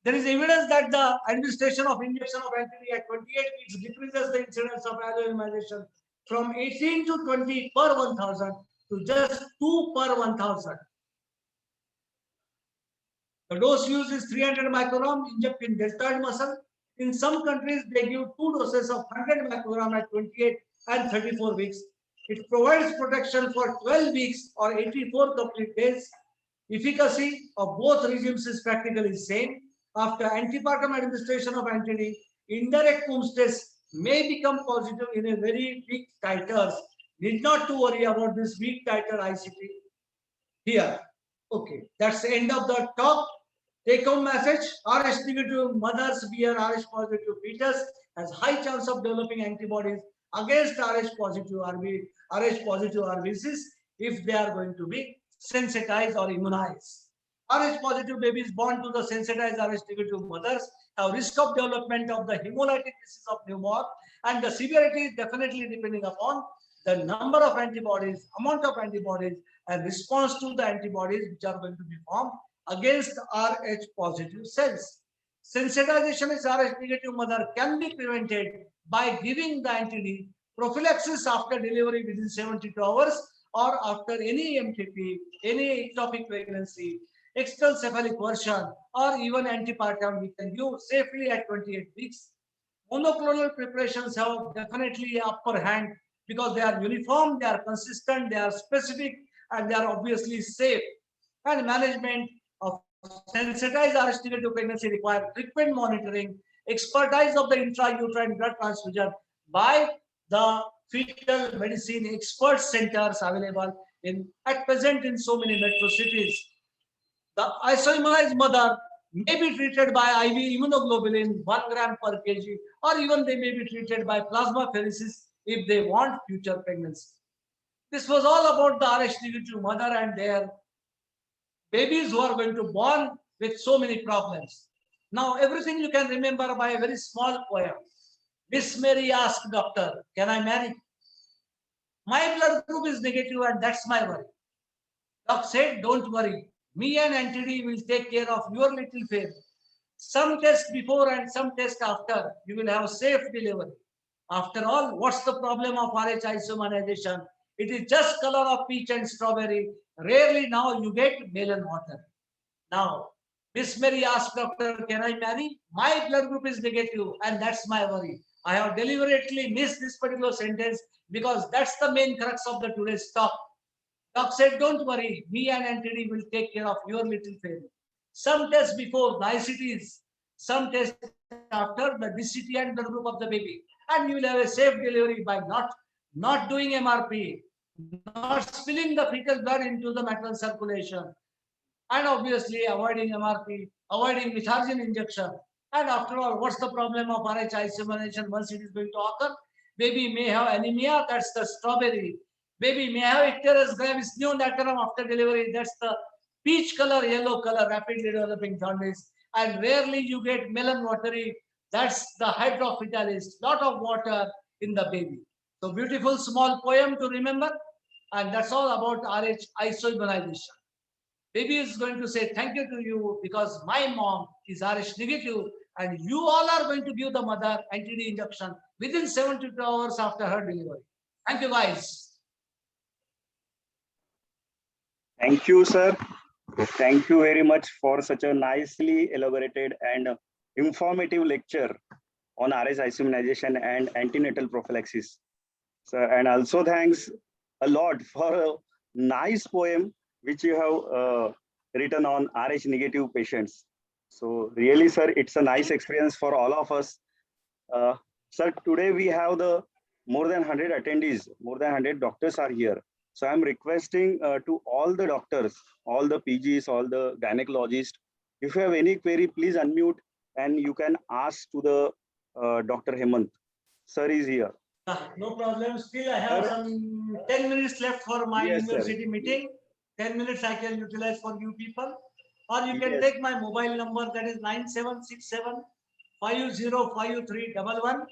Speaker 2: There is evidence that the administration of injection of anti-D at 28 weeks decreases the incidence of alloimmunization from 18 to 20 per 1,000 to just 2 per 1,000. The dose used is 300 microgram injected in deltoid muscle. In some countries, they give 2 doses of 100 microgram at 28 and 34 weeks. It provides protection for 12 weeks or 84 complete days. Efficacy of both regimes is practically same. After antepartum administration of anti-D, indirect Coombs test may become positive in a very weak titers. Need not to worry about this weak titer ICT here. Okay, that's the end of the talk. Take home message: Rh negative mothers bear Rh positive fetus has high chance of developing antibodies against Rh positive RBCs if they are going to be sensitized or immunized. Rh positive babies born to the sensitized Rh negative mothers have risk of development of the hemolytic disease of newborn, and the severity is definitely depending upon the number of antibodies, amount of antibodies, and response to the antibodies which are going to be formed against Rh positive cells. Sensitization is Rh negative mother can be prevented by giving the anti-D prophylaxis after delivery within 72 hours or after any MTP, any ectopic pregnancy, external cephalic version, or even antepartum we can use safely at 28 weeks. Monoclonal preparations have definitely upper hand because they are uniform, they are consistent, they are specific, and they are obviously safe. And management of sensitized Rh negative pregnancy require frequent monitoring, expertise of the intrauterine blood transfusion by the fetal medicine expert centers available at present in so many metro cities. The isoimmunized mother may be treated by IV immunoglobulin 1 gram per kg, or even they may be treated by plasmapheresis if they want future pregnancy. This was all about the Rh negative mother and their babies who are going to born with so many problems. Now, everything you can remember by a very small poem. Miss Mary asked doctor, can I marry? My blood group is negative and that's my worry. Doc said, don't worry. Me and anti-D will take care of your little faith. Some test before and some test after. You will have a safe delivery. After all, what's the problem of Rh isomerization? It is just color of peach and strawberry. Rarely now you get melon water. Now, Miss Mary asked doctor, can I marry? My blood group is negative and that's my worry. I have deliberately missed this particular sentence because that's the main crux of the today's talk. Doc said, don't worry, me and anti-D will take care of your little failure. Some tests before the ICTs, some tests after the DCT and blood group of the baby. And you will have a safe delivery by not doing MRP, not spilling the fetal blood into the maternal circulation, and obviously avoiding MRP, avoiding methargin injection. And after all, what's the problem of Rh isomerization once it is going to occur? Baby may have anemia, that's the strawberry. Baby may have icterus gravis neonatalum after delivery, that's the peach color, yellow color, rapidly developing jaundice. And rarely you get melon watery, that's the hydrophytalis, lot of water in the baby. So beautiful small poem to remember. And that's all about Rh isomerization. Baby is going to say thank you to you because my mom is Rh negative and you all are going to give the mother anti-D injection within 72 hours after her delivery. Thank you guys.
Speaker 1: Thank you, sir. Thank you very much for such a nicely elaborated and informative lecture on Rh isomerization and antenatal prophylaxis. So, and also thanks a lot for a nice poem which you have written on Rh negative patients. So really, sir, it's a nice experience for all of us. Sir, today we have the more than 100 attendees, more than 100 doctors are here. So I'm requesting to all the doctors, all the PGs, all the gynecologists, if you have any query, please unmute and you can ask to the Dr. Hemant. Sir is here.
Speaker 2: No problem. Still, I have some 10 minutes left for my
Speaker 1: Yes,
Speaker 2: university
Speaker 1: sir.
Speaker 2: meeting. 10 minutes I can utilize for you people. Or you can
Speaker 1: Yes.
Speaker 2: take my mobile number, that is 9767 505311,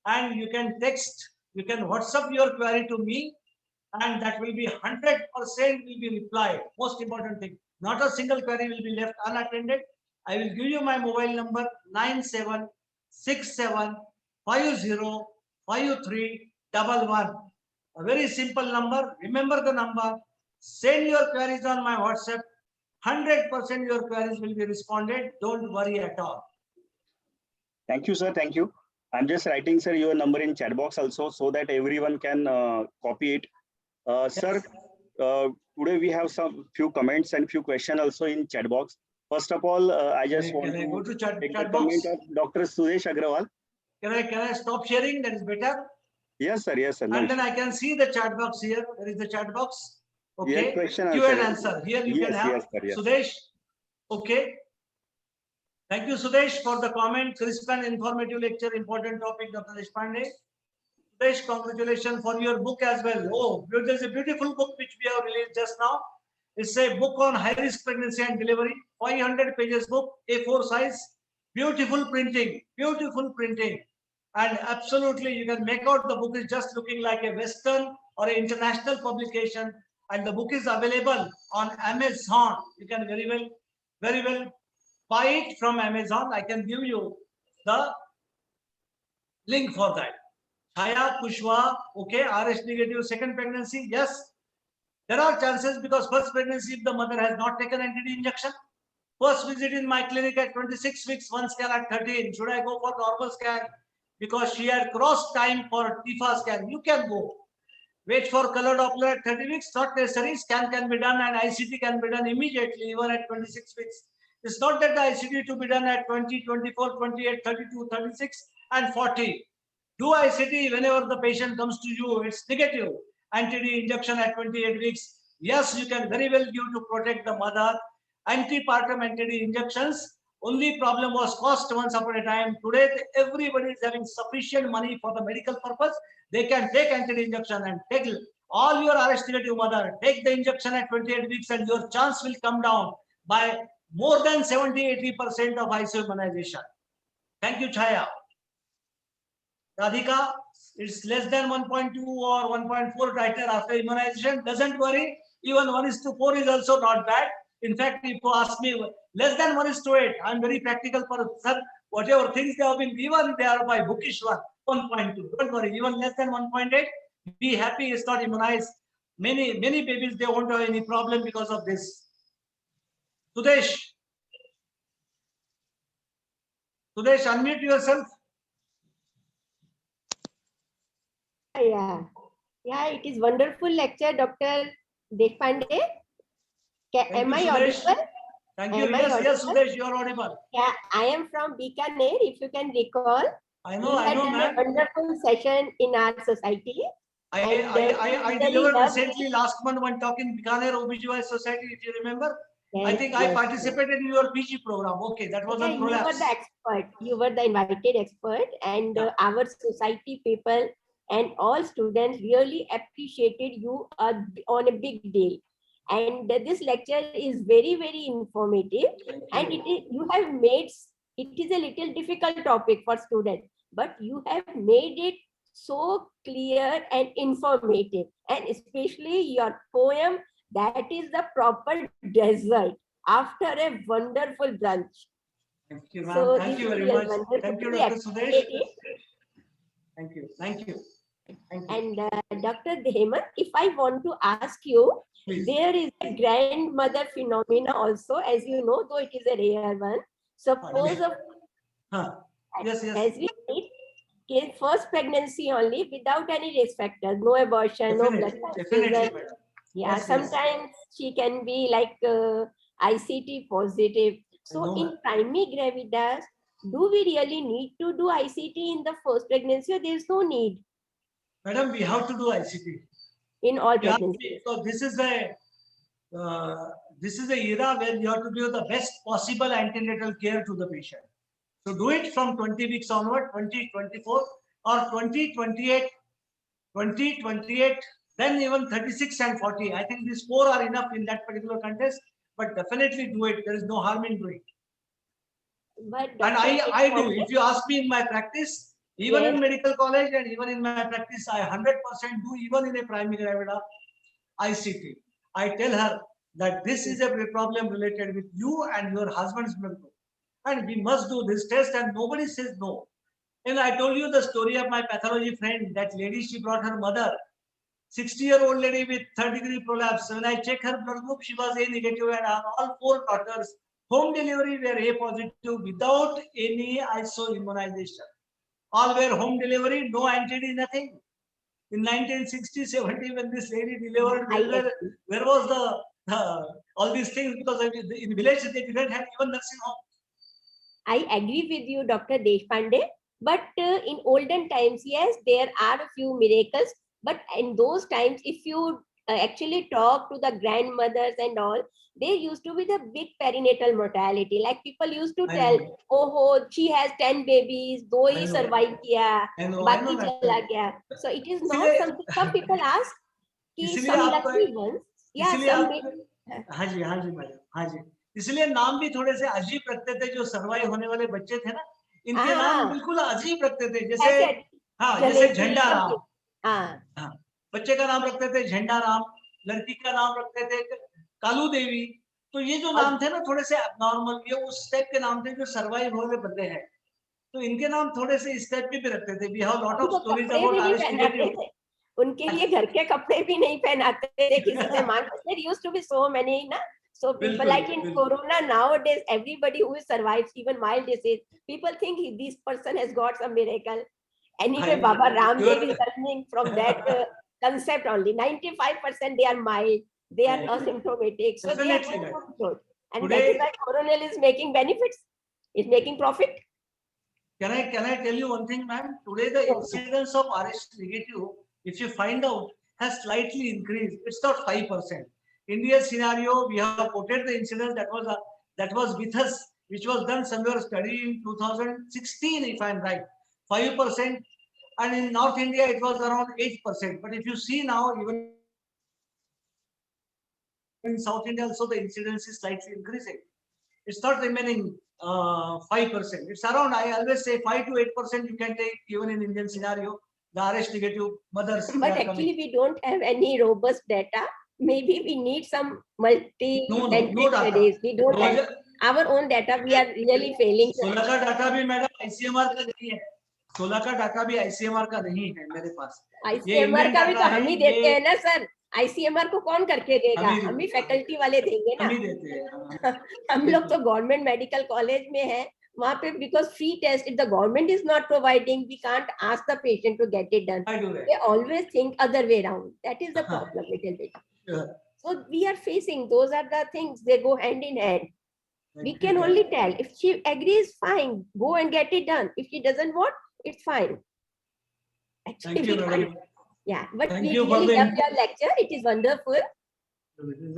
Speaker 2: and you can text, you can WhatsApp your query to me, and that will be 100% will be replied. Most important thing, not a single query will be left unattended. I will give you my mobile number 9767 505311. A very simple number. Remember the number. Send your queries on my WhatsApp. 100% your queries will be responded. Don't worry at all.
Speaker 1: Thank you, sir. Thank you. I'm just writing, sir, your number in chat box also so that everyone can copy it. Sir, today we have some few comments and few questions also in chat box. First of all, I just want
Speaker 2: Can I go to chat
Speaker 1: take the
Speaker 2: box?
Speaker 1: comment of Dr. Sudesh Agrawal.
Speaker 2: Can I stop sharing? That is better.
Speaker 1: Yes, sir. Yes, sir. No
Speaker 2: And then
Speaker 1: issue.
Speaker 2: I can see the chat box here. There is the chat box.
Speaker 1: Yeah,
Speaker 2: Okay.
Speaker 1: question
Speaker 2: Q and
Speaker 1: answer.
Speaker 2: answer. Here you can
Speaker 1: Yes,
Speaker 2: have
Speaker 1: yes, sir. Yes.
Speaker 2: Sudesh. Okay. Thank you, Sudesh, for the comment. Crisp and informative lecture. Important topic, Dr. Deshpande. Sudesh, congratulations for your book as well. Oh, there's a beautiful book which we have released just now. It's a book on high risk pregnancy and delivery. 500 pages book, A4 size. Beautiful printing. Beautiful printing. And absolutely, you can make out the book is just looking like a Western or an international publication. And the book is available on Amazon. You can very well Very well. Buy it from Amazon. I can give you the link for that. Chaya Kushwa, okay, RH negative, second pregnancy, yes. There are chances because first pregnancy, if the mother has not taken NTD injection, first visit in my clinic at 26 weeks, one scan at 13. Should I go for normal scan? Because she had crossed time for TIFA scan. You can go. Wait for color Doppler at 30 weeks, not necessary. Scan can be done and ICT can be done immediately, even at 26 weeks. It's not that the ICT to be done at 20, 24, 28, 32, 36, and 40. Do ICT whenever the patient comes to you, it's negative. NTD injection at 28 weeks. Yes, you can very well give to protect the mother. Antepartum NTD injections. Only problem was cost once upon a time. Today, everybody is having sufficient money for the medical purpose. They can take NTD injection and take all your RH negative mother. Take the injection at 28 weeks and your chance will come down by more than 70-80% of ICU immunization. Thank you, Chaya. Radhika, it's less than 1.2 or 1.4 titer after immunization. Doesn't worry. Even 1:4 is also not bad. In fact, if you ask me, less than 1:8, I'm very practical person. Whatever things they have been given, they are by bookish one, 1.2. Don't worry, even less than 1.8, be happy it's not immunized. Many babies, they won't have any problem because of this. Sudesh, unmute yourself.
Speaker 4: Yeah, it is wonderful lecture, Dr. Deshpande. Am I audible?
Speaker 2: Thank you.
Speaker 4: Am I
Speaker 2: Yes,
Speaker 4: audible?
Speaker 2: Sudesh, you are audible.
Speaker 4: Yeah, I am from Bikaner, if you can recall.
Speaker 2: I
Speaker 4: We
Speaker 2: know,
Speaker 4: had done a
Speaker 2: ma'am.
Speaker 4: wonderful session in our society.
Speaker 2: I
Speaker 4: really
Speaker 2: delivered
Speaker 4: loved
Speaker 2: recently last month one talk in Bikaner OBGYN Society, if you remember. I
Speaker 4: Yes,
Speaker 2: think I participated in your PG program. Okay, that was
Speaker 4: Yeah,
Speaker 2: on
Speaker 4: you were
Speaker 2: prolapse.
Speaker 4: the expert. You were the invited expert, and
Speaker 2: Yeah.
Speaker 4: our society people and all students really appreciated you on a big deal. And this lecture is very, very informative. And you have made it is a little difficult topic for students, but you have made it so clear and informative. And especially your poem, that is the proper dessert after a wonderful brunch.
Speaker 2: Thank you, ma'am.
Speaker 4: So
Speaker 2: Thank
Speaker 4: this
Speaker 2: you
Speaker 4: is
Speaker 2: very
Speaker 4: real
Speaker 2: much.
Speaker 4: wonderful.
Speaker 2: Thank you,
Speaker 4: We
Speaker 2: Dr. Sudesh.
Speaker 4: appreciate it.
Speaker 2: Thank you. Thank you. Thank you.
Speaker 4: And Dr. Hemant, if I want to ask you,
Speaker 2: Please.
Speaker 4: there is a grandmother phenomena also, as you know, though it is a rare one. Suppose of
Speaker 2: Yes, yes.
Speaker 4: as we need in first pregnancy only without any risk factors, no abortion, no blood
Speaker 2: Definitely,
Speaker 4: transfusion.
Speaker 2: madam.
Speaker 4: Yeah,
Speaker 2: Yes, yes.
Speaker 4: sometimes she can be like ICT positive. So
Speaker 2: know,
Speaker 4: in
Speaker 2: ma'am.
Speaker 4: primary gravidas, do we really need to do ICT in the first pregnancy, or there is no need
Speaker 2: Madam, we have to do ICT.
Speaker 4: in all
Speaker 2: Yeah,
Speaker 4: pregnancies?
Speaker 2: so this is a era where you have to give the best possible antenatal care to the patient. So do it from 20 weeks onward, 20, 24 or 20, 28, 20, 28, then even 36 and 40. I think these four are enough in that particular context, but definitely do it. There is no harm in doing.
Speaker 4: But
Speaker 2: And I do. If you ask me in my practice, even in medical college and even in my practice, I 100% do, even in a primary gravida, ICT. I tell her that this is a problem related with you and your husband's blood group. And we must do this test, and nobody says no. And I told you the story of my pathology friend, that lady, she brought her mother, 60-year-old lady with third-degree prolapse. When I check her blood group, she was A negative, and all four daughters, home delivery, were A positive without any ISO immunization. All were home delivery, no NTD, nothing. In 1960-70, when this lady delivered, where was the all these things? Because in village they didn't have even nursing home.
Speaker 4: I agree with you, Dr. Deshpande. But in olden times, yes, there are a few miracles. But in those times, if you actually talk to the grandmothers and all, there used to be the big perinatal mortality. Like people used to tell, oh, she has 10 babies, do he survive kiya, baki chala gaya. So it is not something. Some people ask, some lucky ones. Yeah, some.
Speaker 2: हाँ जी madam, हाँ जी. इसलिए नाम भी थोड़े से अजीब रखते थे. जो सर्वाइव होने वाले बच्चे थे ना, इनके नाम बिल्कुल अजीब रखते थे. जैसे जैसे झंडा राम. बच्चे का नाम रखते थे झंडा राम, लड़की का नाम रखते थे कालू देवी, तो ये जो नाम थे ना थोड़े से abnormal, ये उस टाइप के नाम थे जो सर्वाइव होने बंदे हैं, तो इनके नाम थोड़े से इस टाइप के भी रखते थे. We have lot of
Speaker 4: उनको
Speaker 2: stories
Speaker 4: कपड़े
Speaker 2: about
Speaker 4: भी नहीं
Speaker 2: RH
Speaker 4: पहनाते
Speaker 2: negative.
Speaker 4: थे, उनके लिए घर के कपड़े भी नहीं पहनाते थे किसी से मांग. There used to be so many ना. So people
Speaker 2: बिल्कुल,
Speaker 4: like in
Speaker 2: बिल्कुल.
Speaker 4: Corona nowadays, everybody who survives even mild disease, people think this person has got some miracle. Anyway,
Speaker 2: I-
Speaker 4: Baba Ramdev
Speaker 2: Good.
Speaker 4: is learning from that concept only. 95% they are mild, they are
Speaker 2: Yeah.
Speaker 4: asymptomatic, so they are
Speaker 2: Definitely,
Speaker 4: going
Speaker 2: madam.
Speaker 4: good. And
Speaker 2: Today-
Speaker 4: that is why Coronel is making benefits, is making profit.
Speaker 2: Can I tell you one thing, ma'am? Today the incidence of RH negative, if you find out, has slightly increased. It's not 5%. India scenario, we have quoted the incidence that was with us, which was done somewhere study in 2016, if I'm right, 5%, and in North India it was around 8%. But if you see now, even in South India also the incidence is slightly increasing. It's not remaining 5%. It's around, I always say 5 to 8% you can take even in Indian scenario. The RH negative mothers. they
Speaker 4: But
Speaker 2: are
Speaker 4: actually,
Speaker 2: coming.
Speaker 4: we don't have any robust data. Maybe we need some multi-centric
Speaker 2: data.
Speaker 4: studies. We don't have
Speaker 2: Roger-
Speaker 4: our own data. We are really failing.
Speaker 2: 16 का data भी madam ICMR का नहीं है. 16 का data भी ICMR का नहीं है मेरे पास. ये
Speaker 4: ICMR
Speaker 2: Indian
Speaker 4: का भी तो
Speaker 2: data
Speaker 4: हम ही
Speaker 2: है,
Speaker 4: देते
Speaker 2: ये
Speaker 4: हैं ना सर. ICMR को कौन करके देगा?
Speaker 2: हम ही
Speaker 4: हम ही फैकल्टी वाले देंगे ना.
Speaker 2: हम ही देते हैं.
Speaker 4: हम लोग तो गवर्नमेंट मेडिकल कॉलेज में है, वहाँ पे because free test, if the government is not providing, we can't ask the patient to get it done.
Speaker 2: I do that.
Speaker 4: They always think other way around. That is the problem little bit.
Speaker 2: Sure.
Speaker 4: So we are facing, those are the things, they go hand in hand. We
Speaker 2: Thank
Speaker 4: can
Speaker 2: you,
Speaker 4: only
Speaker 2: ma'am.
Speaker 4: tell if she agrees, fine, go and get it done. If she doesn't want, it's fine. Actually,
Speaker 2: Thank you,
Speaker 4: we
Speaker 2: madam.
Speaker 4: can't. Yeah, but
Speaker 2: Thank
Speaker 4: we
Speaker 2: you for
Speaker 4: really
Speaker 2: the-
Speaker 4: love your lecture. It is wonderful.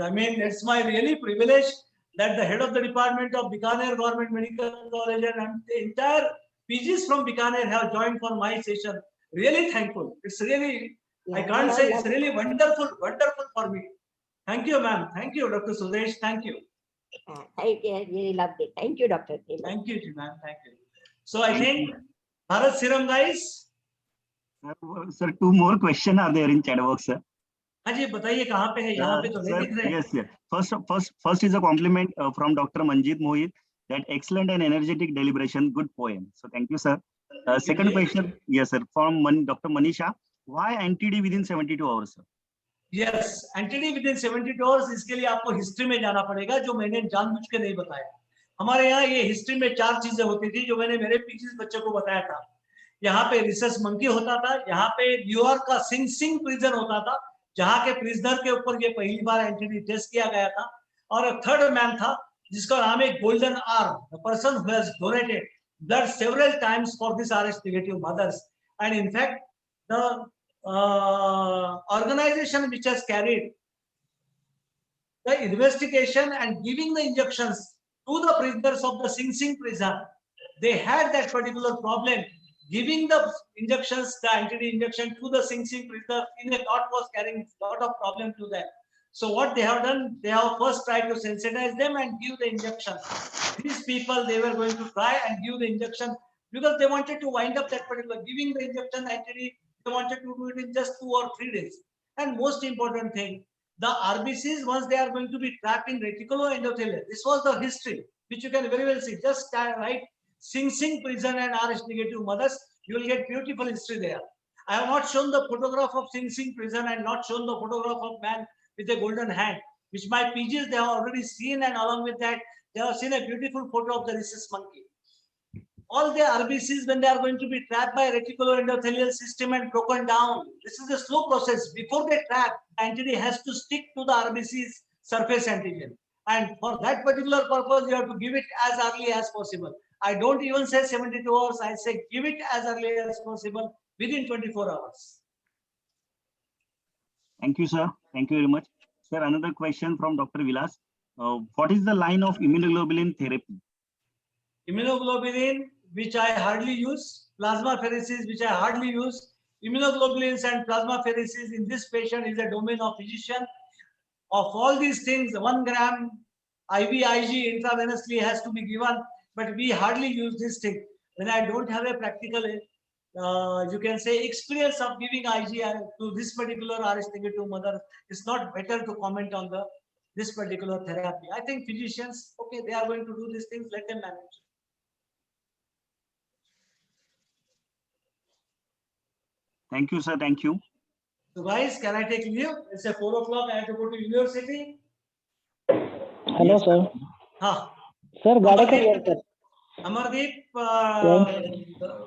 Speaker 2: I mean, it's my really privilege that the head of the department of Bikaner Government Medical College and the entire PGs from Bikaner have joined for my session. Really thankful. It's really, I
Speaker 4: Yeah,
Speaker 2: can't
Speaker 4: we
Speaker 2: say
Speaker 4: all
Speaker 2: it's
Speaker 4: love
Speaker 2: really wonderful for me. Thank you, ma'am. Thank you, Dr. Sudesh. Thank you.
Speaker 4: Thank you. I really loved it. Thank you, Dr. Taylor.
Speaker 2: Thank you, ma'am. Thank you. So I think Bharat Serum guys.
Speaker 1: Sir, two more questions are there in chat box, sir.
Speaker 2: हाँ जी बताइए कहाँ पे है यहाँ पे तो नहीं
Speaker 1: Sir,
Speaker 2: दिख रहे.
Speaker 1: yes, yes. First is a compliment from Dr. Manjeet Mohit, that excellent and energetic deliberation, good poem. So thank you, sir. Second question, yes, sir, from Dr. Manisha. Why NTD within 72 hours, sir?
Speaker 2: Yes, entity with in 72 hours. इसके लिए आपको history में जाना पड़ेगा, जो मैंने जानबूझ के नहीं बताया. हमारे यहाँ ये हिस्ट्री में 4 चीजें होती थी जो मैंने मेरे पीजी बच्चों को बताया था. यहाँ पे रिसर्च मंकी होता था, यहाँ पे न्यूयॉर्क का सिंग सिंग प्रिजन होता था, जहाँ के प्रिजनर के ऊपर ये पहली बार एंटिटी टेस्ट किया गया था. और थर्ड मैन था जिसका नाम है golden arm, the person who has donated blood several times for this RH negative mothers. And in fact, the organization which has carried the investigation and giving the injections to the prisoners of the Sing Sing prison, they had that particular problem giving the injections, the anti-injection to the Sing Sing prisoners. In a lot was carrying lot of problem to them. So what they have done, they have first tried to sensitize them and give the injection. These people, they were going to try and give the injection because they wanted to wind up that particular giving the injection. Actually, they wanted to do it in just 2 or 3 days. And most important thing, the RBCs, once they are going to be trapped in reticuloendothelium, this was the history, which you can very well see. Just write Sing Sing prison and RH negative mothers, you will get beautiful history there. I have not shown the photograph of Sing Sing prison and not shown the photograph of man with a golden hand, which my PGs they have already seen, and along with that, they have seen a beautiful photo of the rhesus monkey. All the RBCs, when they are going to be trapped by reticuloendothelial system and broken down, this is a slow process. Before they trap, antigen has to stick to the RBC's surface antigen. And for that particular purpose, you have to give it as early as possible. I don't even say 72 hours. I say give it as early as possible within 24 hours.
Speaker 1: Thank you, sir. Thank you very much. Sir, another question from Dr. Vilas. What is the line of immunoglobulin therapy?
Speaker 2: Immunoglobulin, which I hardly use, plasmapheresis, which I hardly use. Immunoglobulins and plasmapheresis in this patient is a domain of physician. Of all these things, 1 gram IVIG intravenously has to be given, but we hardly use this thing. When I don't have a practical, you can say, experience of giving IG to this particular RH negative mother, it's not better to comment on the this particular therapy. I think physicians, okay, they are going to do these things, let them manage.
Speaker 1: Thank you, sir. Thank you.
Speaker 2: So guys, can I take leave? It's a 4 o'clock. I have to go to university.
Speaker 5: Hello,
Speaker 1: Yes,
Speaker 5: sir.
Speaker 2: Huh.
Speaker 5: Sir, Gadekar here, sir.
Speaker 2: Amardeep,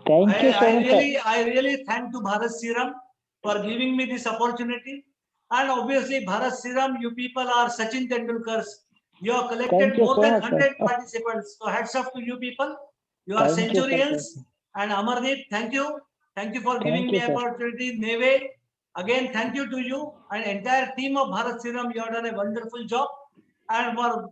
Speaker 5: Thank you so much, sir.
Speaker 2: I really thank to Bharat Serum for giving me this opportunity. And obviously, Bharat Serum, you people are Sachin Tendulkars. You have collected
Speaker 5: Thank you
Speaker 2: more
Speaker 5: so
Speaker 2: than
Speaker 5: much, sir.
Speaker 2: 100 participants. So hats off to you people. You are
Speaker 5: Thank you, sir.
Speaker 2: centurions. And Amardeep, thank you. Thank you for giving
Speaker 5: Thank
Speaker 2: me
Speaker 5: you, sir.
Speaker 2: opportunity. Neve, again, thank you to you and entire team of Bharat Serum. You have done a wonderful job. And for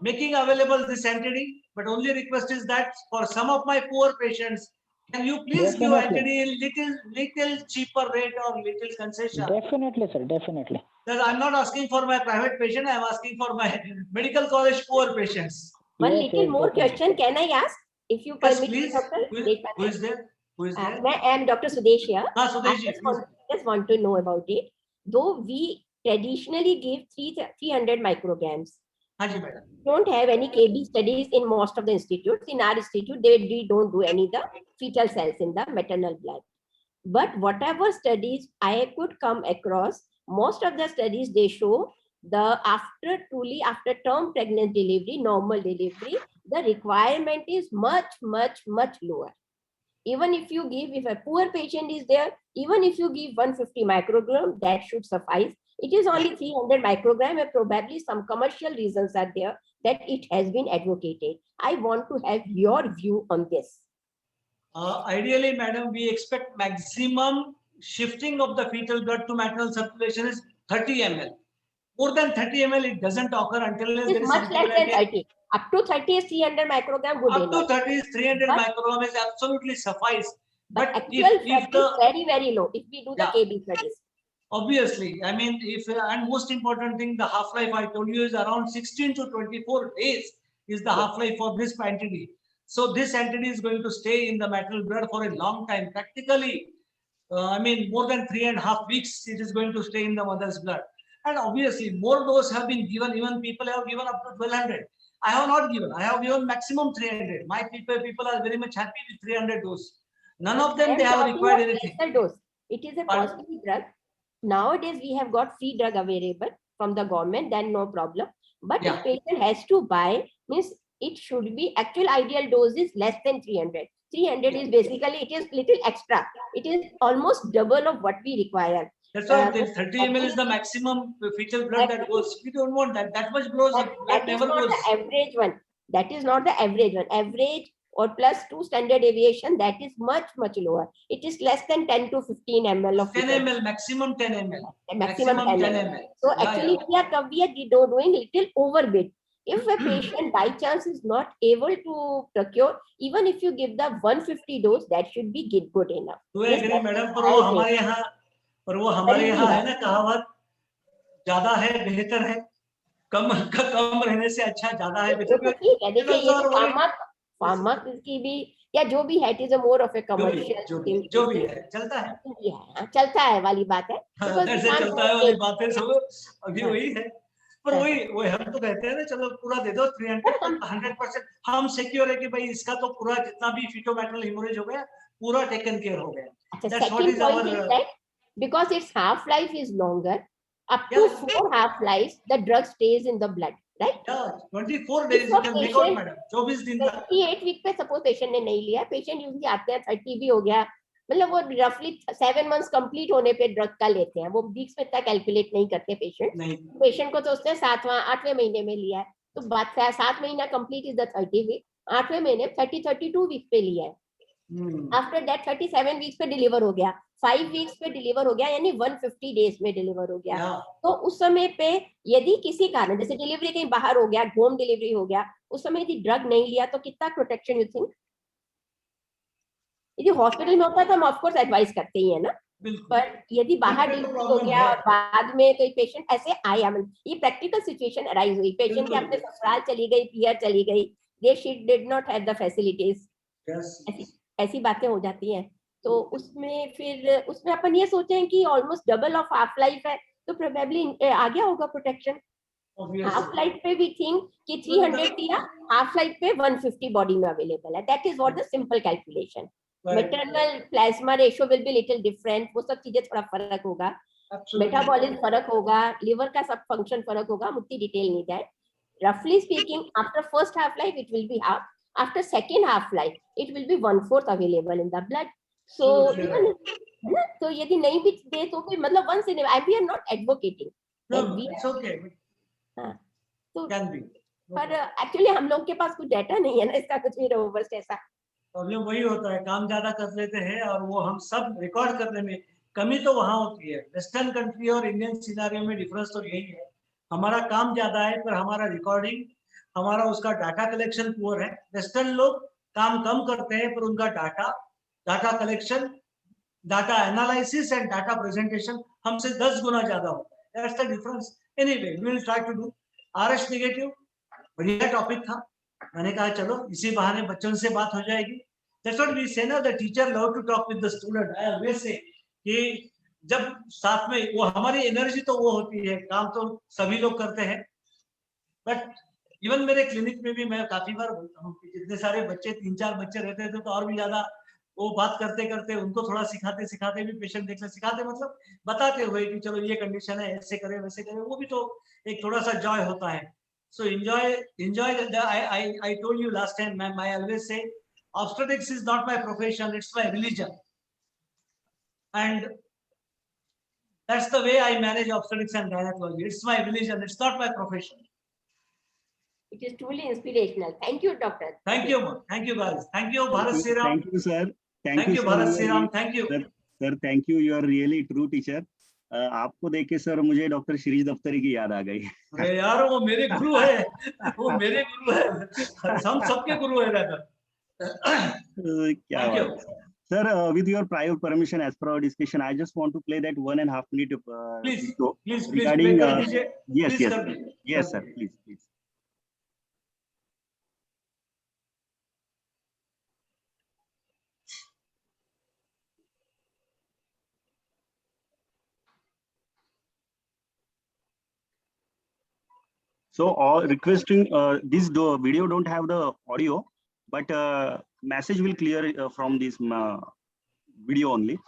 Speaker 2: making available this entity, but only request is that for some of my poor patients, can you please give
Speaker 5: Definitely.
Speaker 2: entity little cheaper rate or little concession?
Speaker 5: Definitely, sir. Definitely.
Speaker 2: That I'm not asking for my private patient, I'm asking for my medical college poor patients.
Speaker 4: One
Speaker 5: Yes,
Speaker 4: little
Speaker 5: yes,
Speaker 4: more
Speaker 5: definitely.
Speaker 4: question, can I ask? If you
Speaker 2: Yes,
Speaker 4: permit me,
Speaker 2: please.
Speaker 4: Dr.
Speaker 2: Who
Speaker 4: Deshpande?
Speaker 2: is there? Who is there?
Speaker 4: I am Dr. Sudesh here. I
Speaker 2: Sudeshji,
Speaker 4: just want to know about it. Though we traditionally give 300 micrograms,
Speaker 2: Haji madam.
Speaker 4: don't have any KB studies in most of the institutes. In our institute, we don't do any the fetal cells in the maternal blood. But whatever studies I could come across, most of the studies they show the after term pregnant delivery, normal delivery, the requirement is much lower. Even if you give, if a poor patient is there, even if you give 150 microgram, that should suffice. It is only 300 microgram, and probably some commercial reasons are there that it has been advocated. I want to have your view on this.
Speaker 2: Ideally, madam, we expect maximum shifting of the fetal blood to maternal circulation is 30 ml. More than 30 ml, it doesn't occur until
Speaker 4: It
Speaker 2: there
Speaker 4: is
Speaker 2: is
Speaker 4: much less than 30. Up to 30 is 300 microgram, good
Speaker 2: Up to
Speaker 4: enough.
Speaker 2: 30 is 300
Speaker 4: But-
Speaker 2: microgram is absolutely suffice.
Speaker 4: But
Speaker 2: But
Speaker 4: actual
Speaker 2: if
Speaker 4: fact
Speaker 2: the
Speaker 4: is very low if we do the
Speaker 2: Yeah.
Speaker 4: KB studies.
Speaker 2: obviously, I mean, if and most important thing, the half-life I told you is around 16 to 24 days is the half-life of this entity. So this entity is going to stay in the maternal blood for a long time. Practically, I mean, more than 3.5 weeks, it is going to stay in the mother's blood. And obviously, more doses have been given. Even people have given up to 1200. I have not given. I have given maximum 300. My people are very much happy with 300 doses. None of them
Speaker 4: I am
Speaker 2: they have
Speaker 4: talking
Speaker 2: required
Speaker 4: of
Speaker 2: anything.
Speaker 4: lesser dose. It is a
Speaker 2: Pardon?
Speaker 4: costly drug. Nowadays, we have got free drug available from the government, then no problem. But
Speaker 2: Yeah.
Speaker 4: if patient has to buy, means it should be actual ideal dose is less than 300. 300 is basically, it is little extra. It is almost double of what we require.
Speaker 2: That's why
Speaker 4: the
Speaker 2: 30 ml is the maximum fetal blood that
Speaker 4: Actually-
Speaker 2: goes. We don't want that. That much blood
Speaker 4: That is
Speaker 2: never
Speaker 4: not
Speaker 2: goes.
Speaker 4: the average one. That is not the average one. Average or plus 2 standard deviation, that is much lower. It is less than 10 to 15 ml of
Speaker 2: 10
Speaker 4: fetal.
Speaker 2: ml, maximum 10 ml.
Speaker 4: Maximum 10 ml.
Speaker 2: ml.
Speaker 4: So
Speaker 2: Yeah,
Speaker 4: actually, we are doing little overbid. If a patient by chance is not able to procure, even if you give the 150 dose, that should be good enough.
Speaker 2: Do I
Speaker 4: Yes,
Speaker 2: agree,
Speaker 4: that
Speaker 2: madam?
Speaker 4: is
Speaker 2: पर वो
Speaker 4: I agree.
Speaker 2: हमारे
Speaker 4: गरीबी
Speaker 2: यहाँ है
Speaker 4: है।
Speaker 2: ना कहावत, ज्यादा है बेहतर है, कम रहने से अच्छा ज्यादा है
Speaker 4: ये
Speaker 2: बेहतर.
Speaker 4: तो ठीक है, देखिए ये
Speaker 2: और वही-
Speaker 4: फार्मा की भी या जो भी है, it is a more of A commercial
Speaker 2: जो भी है चलता है.
Speaker 4: चलता है वाली बात है. Because
Speaker 2: कैसे
Speaker 4: we can't
Speaker 2: चलता है
Speaker 4: do
Speaker 2: वाली
Speaker 4: it.
Speaker 2: बात है सब अभी
Speaker 4: हाँ.
Speaker 2: वही है. पर
Speaker 4: हाँ.
Speaker 2: वही हम तो कहते हैं ना, चलो पूरा दे दो 100%. हम सिक्योर है कि भाई इसका तो पूरा जितना भी फीटोमेटल हेमोरेज हो गया पूरा टेकन केयर हो गया.
Speaker 4: अच्छा,
Speaker 2: That's what
Speaker 4: second
Speaker 2: is
Speaker 4: point
Speaker 2: our-
Speaker 4: is that because its half life is longer, up to
Speaker 2: Yeah.
Speaker 4: 4 half lives, the drug stays in the blood, right?
Speaker 2: Yeah, 24 days you can make out, madam. 24 दिन तक.
Speaker 4: 28 week पे suppose patient ने नहीं लिया, patient usually आते हैं 30 भी हो गया, मतलब वो रफली 7 मंथ्स कंप्लीट होने पे ड्रग का लेते हैं. वो वीक्स में इतना कैलकुलेट नहीं करते पेशेंट.
Speaker 2: नहीं.
Speaker 4: पेशेंट को सोचते हैं 7वां 8वें महीने में लिया है, तो बात 7 महीना कंप्लीट इज द 30 वीक, 8वें महीने 32 वीक पे लिया है. आफ्टर दैट 37 वीक्स पे डिलीवर हो गया, 5 वीक्स पे डिलीवर हो गया, यानी 150 डेज में डिलीवर हो गया.
Speaker 2: Yeah.
Speaker 4: तो उस समय पे यदि किसी कारण जैसे डिलीवरी कहीं बाहर हो गया, होम डिलीवरी हो गया, उस समय यदि ड्रग नहीं लिया तो कितना प्रोटेक्शन यू थिंक? यदि हॉस्पिटल में होता है तो हम ऑफ कोर्स एडवाइस करते ही है ना,
Speaker 2: बिल्कुल.
Speaker 4: पर यदि बाहर
Speaker 2: बिल्कुल
Speaker 4: डिलीवरी हो
Speaker 2: problem
Speaker 4: गया
Speaker 2: है.
Speaker 4: और बाद में कोई पेशेंट ऐसे आया, ये प्रैक्टिकल सिचुएशन अराइज हुई, पेशेंट के
Speaker 2: बिल्कुल.
Speaker 4: अपने ससुराल चली गई, पियर चली गई, they she did not have the facilities,
Speaker 2: Yes.
Speaker 4: ऐसी बातें हो जाती हैं. तो उसमें अपन ये सोचें कि almost double of half life है, तो प्रोबेबली आ गया होगा प्रोटेक्शन.
Speaker 2: Obviously.
Speaker 4: हाफ लाइफ पे वी थिंक कि 300 दिया, हाफ लाइफ पे 150 बॉडी में अवेलेबल है. That is what the simple calculation. Maternal plasma ratio will be little different. वो सब चीजें थोड़ा फर्क होगा. मेटाबॉलिज्म फर्क होगा, लिवर का सब फंक्शन फर्क होगा. मुझे डिटेल नहीं है. Roughly speaking, after first half life it will be half. After second half life it will be 1/4 available in the blood. So even तो यदि नहीं भी दे तो कोई मतलब once in a while, we are not advocating.
Speaker 2: No,
Speaker 4: Like
Speaker 2: no,
Speaker 4: we
Speaker 2: it's okay.
Speaker 4: हाँ, तो
Speaker 2: Can be.
Speaker 4: पर एक्चुअली हम लोग के पास कुछ डाटा नहीं है ना इसका, कुछ भी रोबस्ट ऐसा.
Speaker 2: प्रॉब्लम वही होता है, काम ज्यादा कर लेते हैं और वो हम सब रिकॉर्ड करने में कमी तो वहां होती है. वेस्टर्न कंट्री और इंडियन सिनेरियो में डिफरेंस तो यही है. हमारा काम ज्यादा है पर हमारा रिकॉर्डिंग, हमारा उसका डाटा कलेक्शन पुअर है. वेस्टर्न लोग काम कम करते हैं पर उनका data collection, data analysis and data presentation हमसे 10 गुना ज्यादा होता है. That's the difference. Anyway we will try to do. RH negative बढ़िया टॉपिक था. मैंने कहा चलो इसी बहाने बच्चों से बात हो जाएगी. That's what we say now. The teacher love to talk with the student. I always say कि जब साथ में वो हमारी एनर्जी तो वो होती है, काम तो सभी लोग करते हैं. बट इवन मेरे क्लिनिक में भी मैं काफी बार बोलता हूँ कि जितने सारे बच्चे, 3-4 बच्चे रहते थे तो और भी ज्यादा वो बात करते करते उनको थोड़ा सिखाते सिखाते भी पेशेंट देखते, सिखाते मतलब बताते हुए कि चलो ये कंडीशन है, ऐसे करें वैसे करें, वो भी तो एक थोड़ा सा जॉय होता है. So enjoy I told you last time, ma'am, I always say obstetrics is not my profession, it's my religion. And that's the way I manage obstetrics and gynecology. It's my religion, it's not my profession.
Speaker 4: It is truly inspirational. Thank you, doctor.
Speaker 2: Thank you, ma'am. Thank you, guys. Thank you, Bharat Sri Ram.
Speaker 1: Thank you, sir.
Speaker 2: Thank you,
Speaker 1: sir.
Speaker 2: Bharat Sri Ram. Thank you.
Speaker 1: Sir, thank you. You are really true teacher. आपको देख के sir मुझे doctor Shirish दफ्तरी की याद आ गई.
Speaker 2: अरे यार वो मेरे गुरु है, वो मेरे गुरु है, हम सबके गुरु है रहता.
Speaker 1: क्या बात. Sir, with your prior permission, as per our discussion, I just want to play that 1.5 minute
Speaker 2: Please,
Speaker 1: video
Speaker 2: please,
Speaker 1: regarding.
Speaker 2: play कर दीजिए.
Speaker 1: Yes,
Speaker 2: Please
Speaker 1: yes,
Speaker 2: कर दीजिए.
Speaker 1: yes, sir. Please. So, requesting this video don't have the audio, but message will clear from this video only.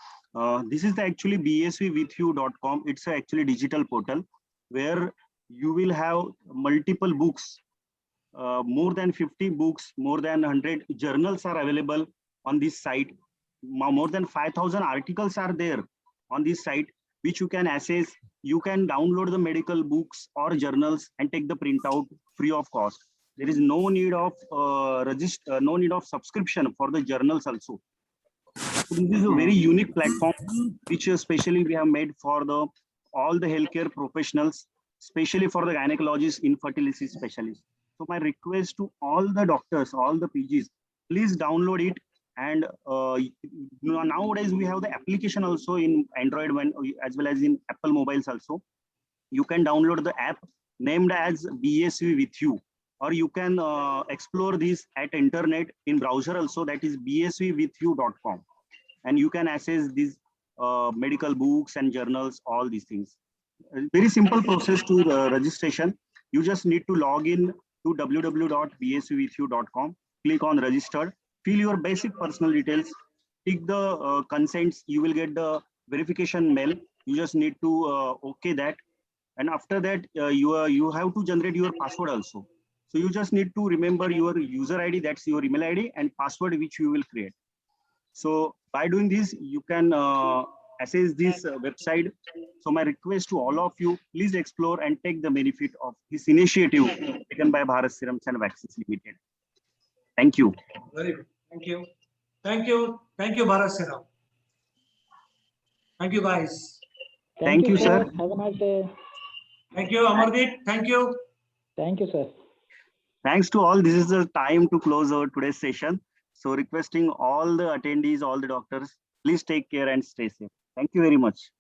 Speaker 1: This is the actually bsvwithyou.com. It's a actually digital portal where you will have multiple books, more than 50 books, more than 100 journals are available on this site. More than 5,000 articles are there on this site, which you can access. You can download the medical books or journals and take the printout free of cost. There is no need of no need of subscription for the journals also. So this is a very unique platform, which especially we have made for all the healthcare professionals, especially for the gynecologists, infertility specialists. So my request to all the doctors, all the PGs, please download it. And nowadays we have the application also in Android one, as well as in Apple mobiles also. You can download the app named as BSV with you, or you can explore this at internet in browser also, that is bsvwithyou.com, and you can access these medical books and journals, all these things. Very simple process to registration. You just need to log in to www.bsvwithyou.com, click on registered, fill your basic personal details, tick the consents. You will get the verification mail. You just need to okay that, and after that you have to generate your password also. So you just need to remember your user ID, that's your email ID, and password which you will create. So by doing this, you can access this website. So my request to all of you, please explore and take the benefit of this initiative taken by Bharat Serums and Vaccines Limited. Thank you.
Speaker 2: Very good. Thank you. Thank you. Thank you, Bharat Sri Ram. Thank you, guys.
Speaker 1: Thank you, sir.
Speaker 5: Have a nice day.
Speaker 2: Thank you, Amardeep. Thank you.
Speaker 5: Thank you, sir.
Speaker 1: Thanks to all. This is the time to close our today's session. So requesting all the attendees, all the doctors, please take care and stay safe. Thank you very much.